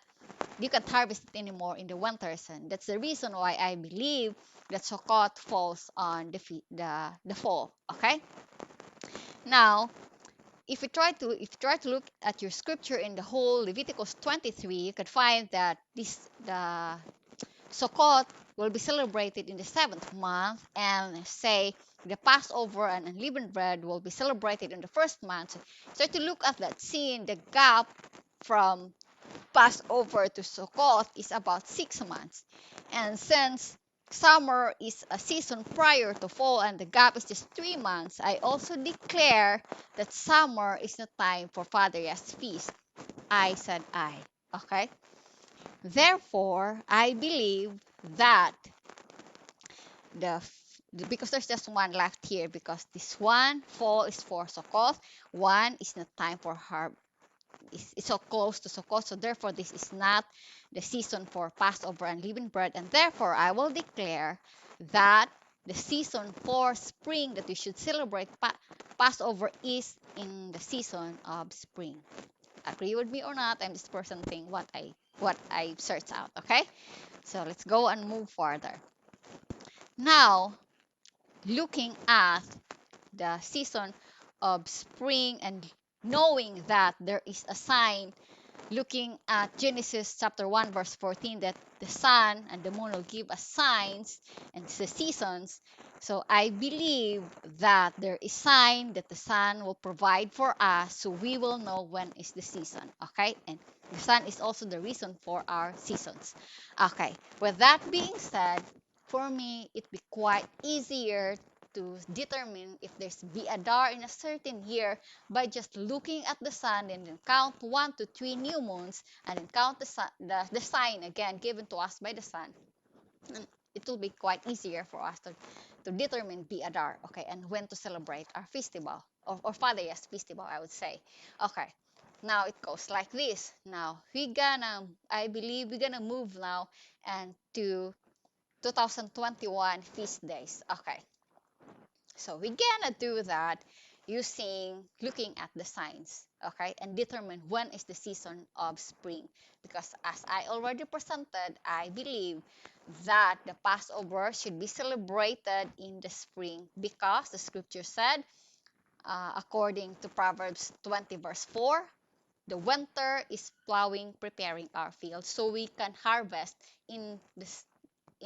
you can't harvest it anymore in the winters. And that's the reason why I believe that Sukkot falls on the fall. Okay. Now, if you try to look at your scripture in the whole Leviticus 23, you could find that the Sukkot will be celebrated in the seventh month, and say the Passover and unleavened bread will be celebrated in the first month. So to look at that scene, the gap from Passover to Sukkot is about 6 months. And since summer is a season prior to fall and the gap is just 3 months, I also declare that summer is the time for Father's feast. I said I. Okay? Therefore, I believe that the because there's just one left here, because this one fall is for Sukkot, one is not time for harvest. It's so close to Sukkot, so therefore this is not the season for Passover and leavened bread, and therefore I will declare that the season for spring that we should celebrate Passover is in the season of spring. Agree with me or not? I'm just presenting what I searched out. Okay, so let's go and move further. Now, looking at the season of spring and knowing that there is a sign, looking at Genesis chapter 1 verse 14, that the sun and the moon will give us signs and the seasons. So I believe that there is sign that the sun will provide for us, so we will know when is the season. Okay, and the sun is also the reason for our seasons. Okay, with that being said, for me it be quite easier to determine if there's be Adar in a certain year by just looking at the sun and then count 1 to 3 new moons and then count the sign again given to us by the sun. And it will be quite easier for us to determine the Adar, okay, and when to celebrate our festival, or Father's festival, I would say. Okay, now it goes like this. Now I believe we're gonna move now and to 2021 feast days. Okay, so we're gonna do that using looking at the signs, okay, and determine when is the season of spring. Because as I already presented, I believe that the Passover should be celebrated in the spring because the scripture said, according to Proverbs 20 verse 4, the winter is plowing, preparing our fields so we can harvest in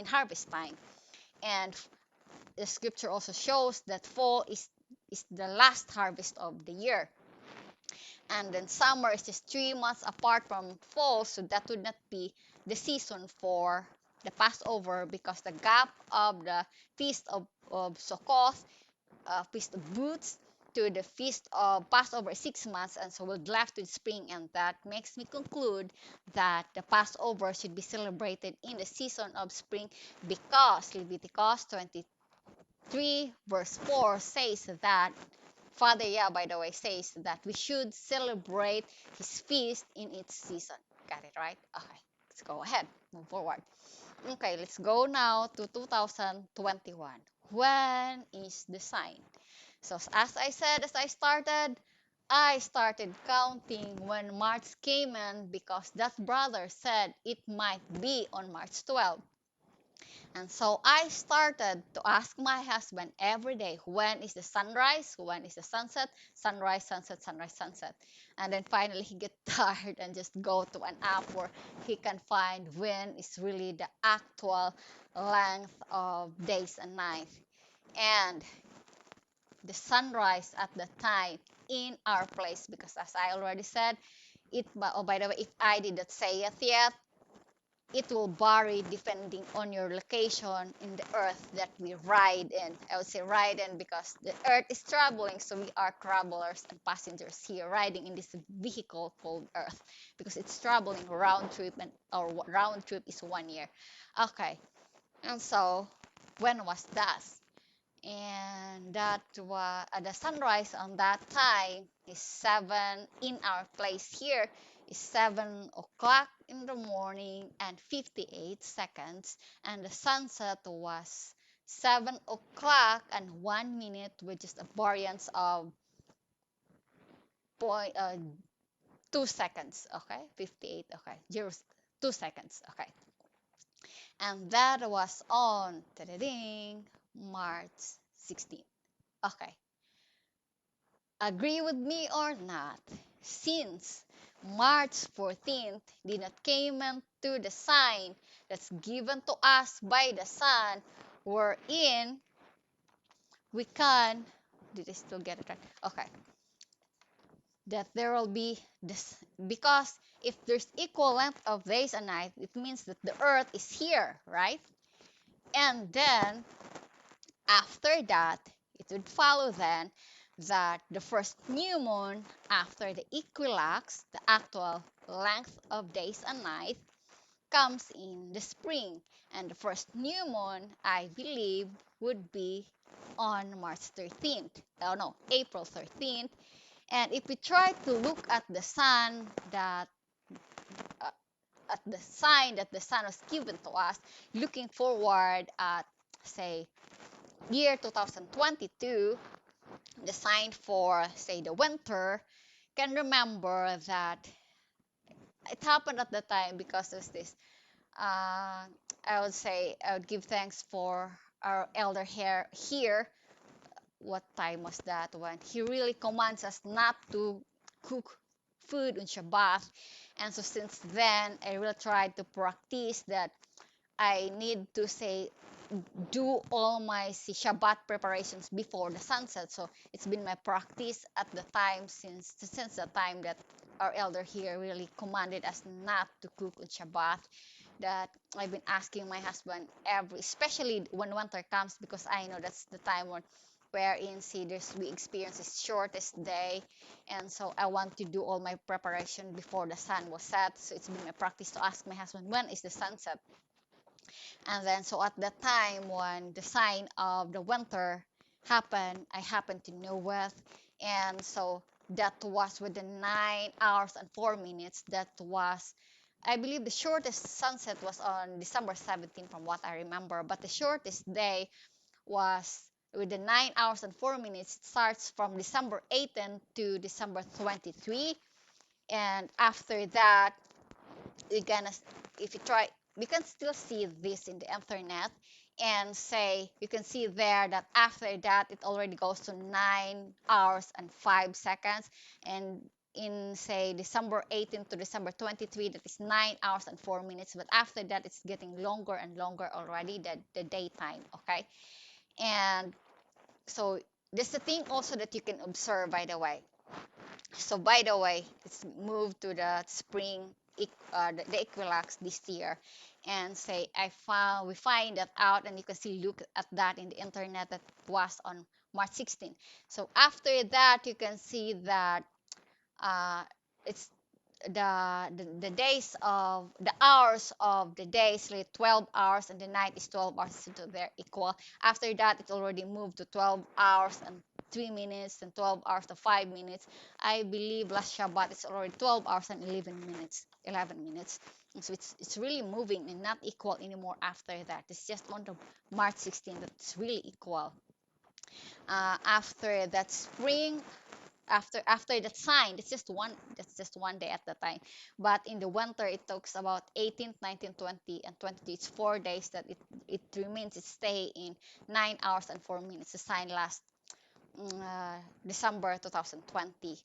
harvest time. And the scripture also shows that fall is the last harvest of the year, and then summer is just 3 months apart from fall, so that would not be the season for the Passover, because the gap of the feast of Sukkot, feast of booths, to the feast of Passover is 6 months, and so we're left with spring, and that makes me conclude that the Passover should be celebrated in the season of spring, because Leviticus 3 verse 4 says that Father Yah, by the way, says that we should celebrate his feast in its season. Got it right? Okay, let's go ahead, move forward. Okay, let's go now to 2021. When is the sign? So as I said, I started counting when March came in, because that brother said it might be on March 12th. And so I started to ask my husband every day, when is the sunrise, when is the sunset, sunrise, sunset, sunrise, sunset. And then finally he get tired and just go to an app where he can find when is really the actual length of days and nights. And the sunrise at the time in our place, because as I already said, oh, by the way, if I didn't say it yet, it will vary depending on your location in the earth that we ride in. I would say ride in because the earth is traveling, so we are travelers and passengers here riding in this vehicle called earth, because it's traveling round trip, and our round trip is 1 year. Okay, and so when was that? And that was the sunrise on that time is 7 in our place here is 7 o'clock in the morning and 58 seconds, and the sunset was 7 o'clock and 1 minute, with just a variance of point 2 seconds. Okay, 58. Okay, 2 seconds. Okay, and that was on March 16th. Okay, agree with me or not, since March 14th did not came into the sign that's given to us by the sun, wherein we can, did I still get it right? Okay, that there will be this, because if there's equal length of days and night, it means that the earth is here, right? And then after that, it would follow then that the first new moon after the equinox, the actual length of days and night, comes in the spring. And the first new moon, I believe, would be on March 13th. Oh no, April 13th. And if we try to look at the sun, that uh, at the sign that the sun was given to us, looking forward at, say, year 2022, the sign for, say, the winter, can remember that it happened at the time because of this. I would say I would give thanks for our elder here. What time was that when he really commands us not to cook food on Shabbat? And so since then, I really tried to practice that. I need to say do all my Shabbat preparations before the sunset. So it's been my practice at the time since the time that our elder here really commanded us not to cook on Shabbat. That I've been asking my husband especially when winter comes, because I know that's the time wherein see we experience the shortest day, and so I want to do all my preparation before the sun was set. So it's been my practice to ask my husband when is the sunset. And then, so at the time when the sign of the winter happened, I happened to know it. And so that was within 9 hours and 4 minutes. That was, I believe, the shortest sunset was on December 17th, from what I remember. But the shortest day was within 9 hours and 4 minutes. It starts from December 18th to December 23. And after that, you're gonna if you try, you can still see this in the internet, and say you can see there that after that it already goes to 9 hours and 5 seconds. And in, say, December 18th to December 23, that is 9 hours and 4 minutes. But after that, it's getting longer and longer already, the daytime. Okay. And so there's a thing also that you can observe, by the way. So by the way, it's moved to the spring, the equinox this year, and say we find that out, and you can see look at that in the internet, that was on March 16th. So after that, you can see that uh, it's the days of the hours of the day is like 12 hours, and the night is 12 hours, so they're equal. After that, it already moved to 12 hours and 3 minutes, and 12 hours to 5 minutes. I believe last Shabbat it's already 12 hours and 11 minutes. And so it's really moving and not equal anymore after that. It's just on the March 16th that it's really equal. After that spring, after that sign, that's just one day at the time. But in the winter, it talks about 18th, 19th, 20 and 22. It's 4 days that it remains, it stay in 9 hours and 4 minutes. The sign last December 2020.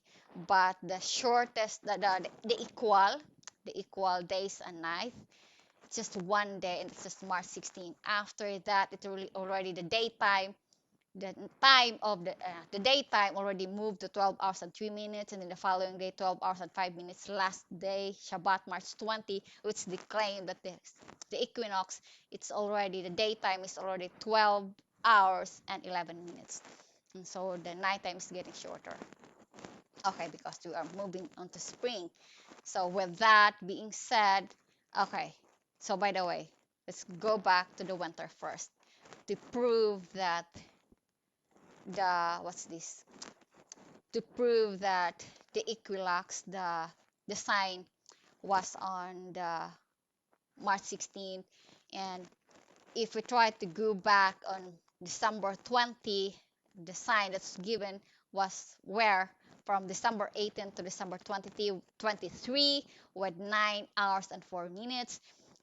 But the shortest, the equal days and night, it's just one day, and it's just March 16. After that, it really already the time of the daytime already moved to 12 hours and 3 minutes, and then the following day 12 hours and 5 minutes. Last day, Shabbat March 20, which they claim that the equinox, it's already, the daytime is already 12 hours and 11 minutes, and so the nighttime is getting shorter. Okay, because we are moving on to spring. So with that being said, okay, so by the way, let's go back to the winter first to prove that what's this, to prove that the equinox, the sign was on the March 16th. And if we try to go back on December 20, the sign that's given was where from December 18th to December 23 with 9 hours and 4 minutes.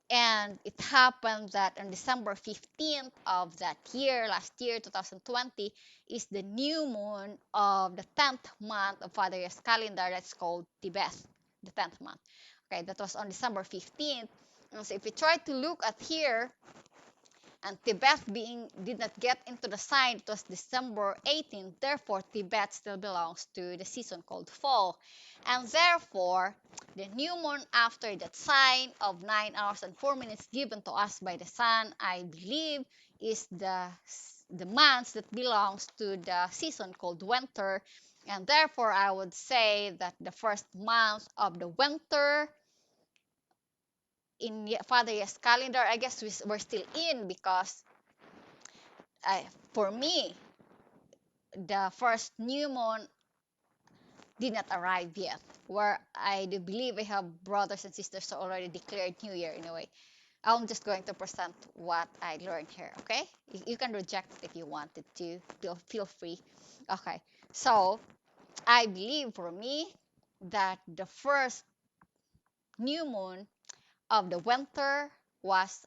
And it happened that on December 15th of that year, last year, 2020, is the new moon of the 10th month of Father Year's calendar. That's called Tibet, the 10th month. Okay, that was on December 15th. And so if we try to look at here, and Tibet being did not get into the sign, it was December 18th. Therefore, Tibet still belongs to the season called fall. And therefore, the new moon after that sign of 9 hours and 4 minutes given to us by the sun, I believe, is the months that belongs to the season called winter. And therefore, I would say that the first month of the winter in Father Yes calendar, I guess we're still in because for me, the first new moon did not arrive yet. Where I do believe I have brothers and sisters who already declared New Year in a way. I'm just going to present what I learned here, okay? You can reject it if you wanted to. Feel free. Okay, so I believe for me that the first new moon of the winter was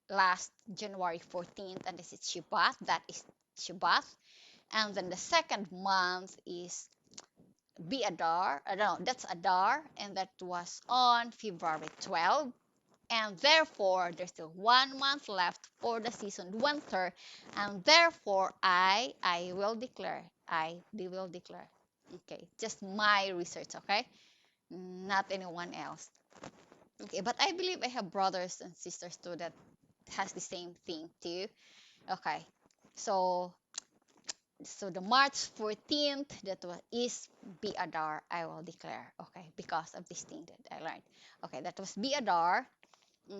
last January 14th, and this is Shabbat. That is Shabbat. And then the second month is Adar. No, that's Adar, and that was on February 12th. And therefore, there's still 1 month left for the season winter, and therefore, I will declare. They will declare. Okay, just my research. Okay, not anyone else. Okay, but I believe I have brothers and sisters too that has the same thing too. Okay, so the March 14th that was is Adar, I will declare. Okay, because of this thing that I learned. Okay, that was Adar.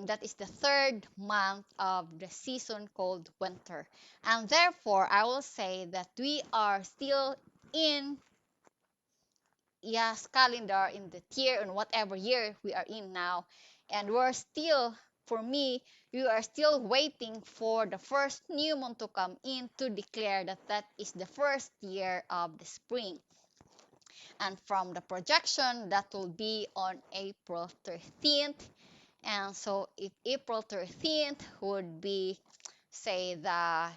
That is the third month of the season called winter, and therefore I will say that we are still in yes calendar in the year and whatever year we are in now, and we're still, for me, we are still waiting for the first new moon to come in to declare that that is the first year of the spring. And from the projection, that will be on April 13th. And so if April 13th would be, say, the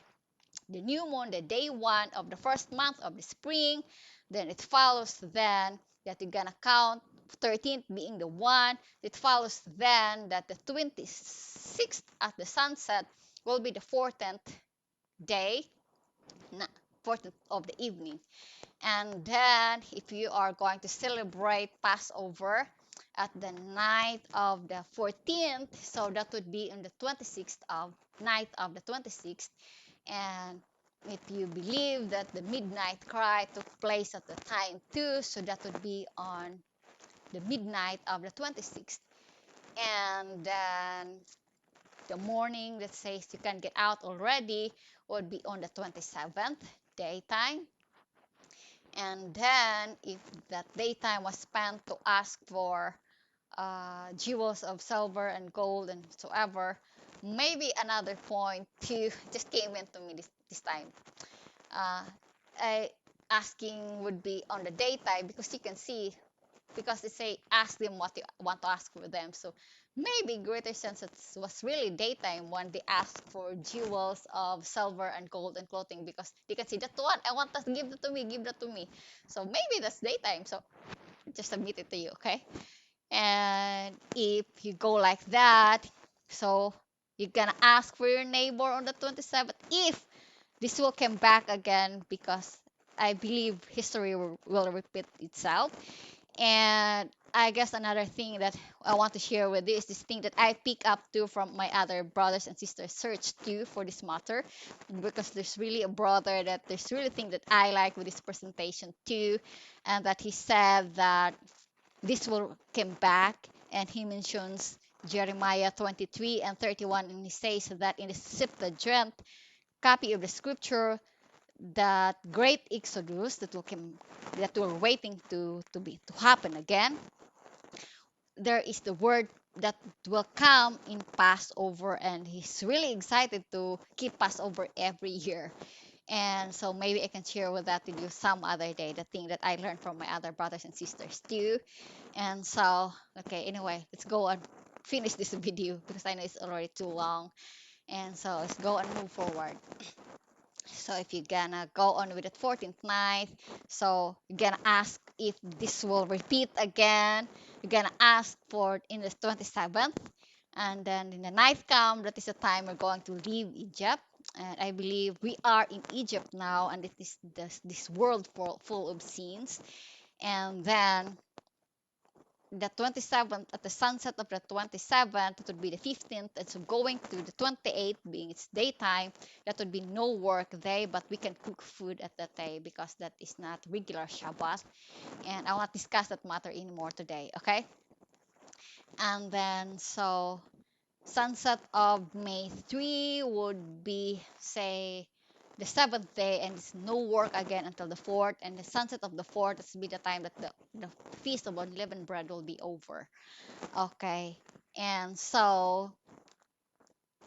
new moon, the day one of the first month of the spring, then it follows then that you're gonna count 13th being the one. It follows then that the 26th at the sunset will be the 14th day, 14th of the evening. And then if you are going to celebrate Passover at the night of the 14th, so that would be on the 26th of night of the 26th. And if you believe that the midnight cry took place at the time too, so that would be on the midnight of the 26th. And then the morning that says you can get out already would be on the 27th daytime. And then if that daytime was spent to ask for jewels of silver and gold and whatsoever, maybe another point too just came into me this time. uh, I, asking would be on the daytime because you can see, because they say ask them what you want to ask for them. So maybe greater sense it was really daytime when they ask for jewels of silver and gold and clothing, because they can see that one I want that, give that to me, give that to me. So maybe that's daytime. So just submit it to you, okay? And if you go like that, so you're gonna ask for your neighbor on the 27th if this will come back again, because I believe history will repeat itself. And I guess another thing that I want to share with you is this thing that I pick up too from my other brothers and sisters search too for this matter, because there's really a brother that there's really thing that I like with this presentation too, and that he said that this will come back, and he mentions Jeremiah 23 and 31, and he says that in the Septuagint copy of the scripture, that great exodus that will come, that we're waiting to happen again, there is the word that will come in Passover, and he's really excited to keep Passover every year. And so maybe I can share with that with you some other day, the thing that I learned from my other brothers and sisters too. And so, okay, anyway, let's go and finish this video because I know it's already too long. And so let's go and move forward. So if you're gonna go on with the 14th night, so you're gonna ask if this will repeat again. You're gonna ask for in the 27th, and then in the night come, that is the time we're going to leave Egypt. And I believe we are in Egypt now, and it is this world full of scenes. And then the 27th, at the sunset of the 27th, it would be the 15th, and so going to the 28th being its daytime, that would be no work day, but we can cook food at that day because that is not regular Shabbat. And I will not discuss that matter anymore today, okay? And then, so sunset of May 3 would be, say, the seventh day, and it's no work again until the fourth. And the sunset of the fourth is be the time that the feast of unleavened bread will be over. Okay. And so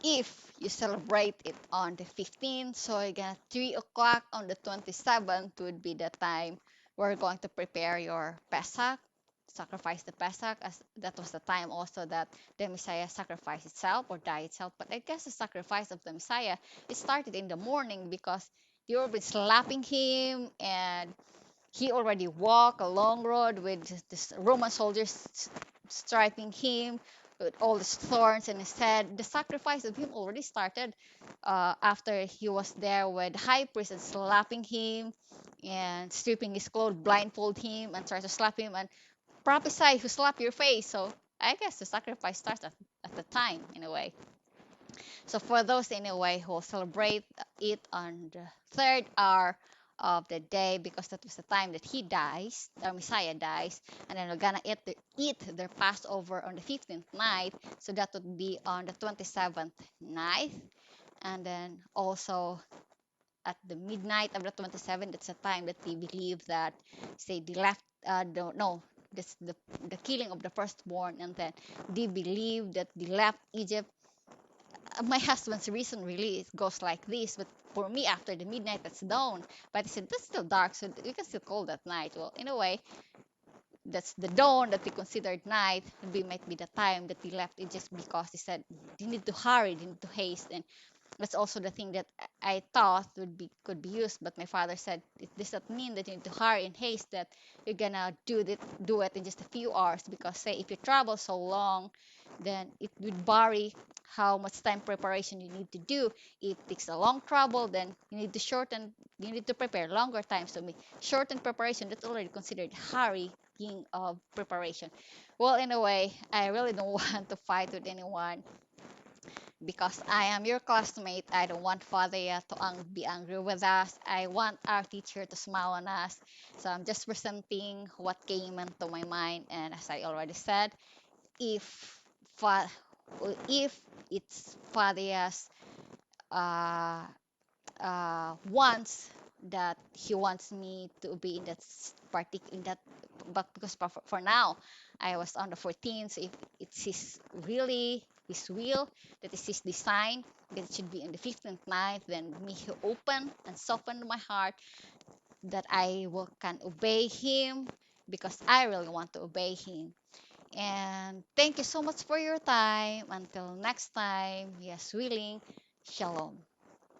if you celebrate it on the 15th, so again 3 o'clock on the 27th would be the time we're going to prepare your Pesach, sacrifice the Pesach, as that was the time also that the Messiah sacrificed itself or died itself. But I guess the sacrifice of the Messiah, it started in the morning because they were been slapping him, and he already walked a long road with this Roman soldiers striking him with all the thorns in his head. The sacrifice of him already started after he was there with the high priest and slapping him and stripping his clothes, blindfold him and try to slap him and prophesy who slap your face. So I guess the sacrifice starts at the time in a way. So for those anyway who celebrate it on the third hour of the day, because that was the time that he dies, the Messiah dies, and then we're gonna eat their Passover on the 15th night. So that would be on the 27th night, and then also at the midnight of the 27th, that's the time that they believe that, say, the left, no, this the killing of the firstborn, and then they believe that they left Egypt. My husband's reason really goes like this, but for me, after the midnight, that's dawn. But he said that's still dark, so we can still call that night. Well, in a way, that's the dawn that we considered night. Maybe might be the time that we left it just because he said they need to hurry, they need to haste, and that's also the thing that I thought would be could be used. But my father said it does not mean that you need to hurry and haste, that you're gonna do it in just a few hours. Because say if you travel so long, then it would vary how much time preparation you need to do. If it takes a long travel, then you need to prepare longer time. So me shorten preparation, that's already considered hurrying of preparation. Well, in a way, I really don't want to fight with anyone because I am your classmate. I don't want Father to be angry with us. I want our teacher to smile on us. So I'm just presenting what came into my mind. And as I already said, if fa- if it's Father's uh, wants that he wants me to be in that in that, but because for now I was on the 14th, so if it's his really his will, that is his design that it should be in the 15th night, then me he open and soften my heart that I will can obey him because I really want to obey him. And thank you so much for your time. Until next time, yes willing, shalom.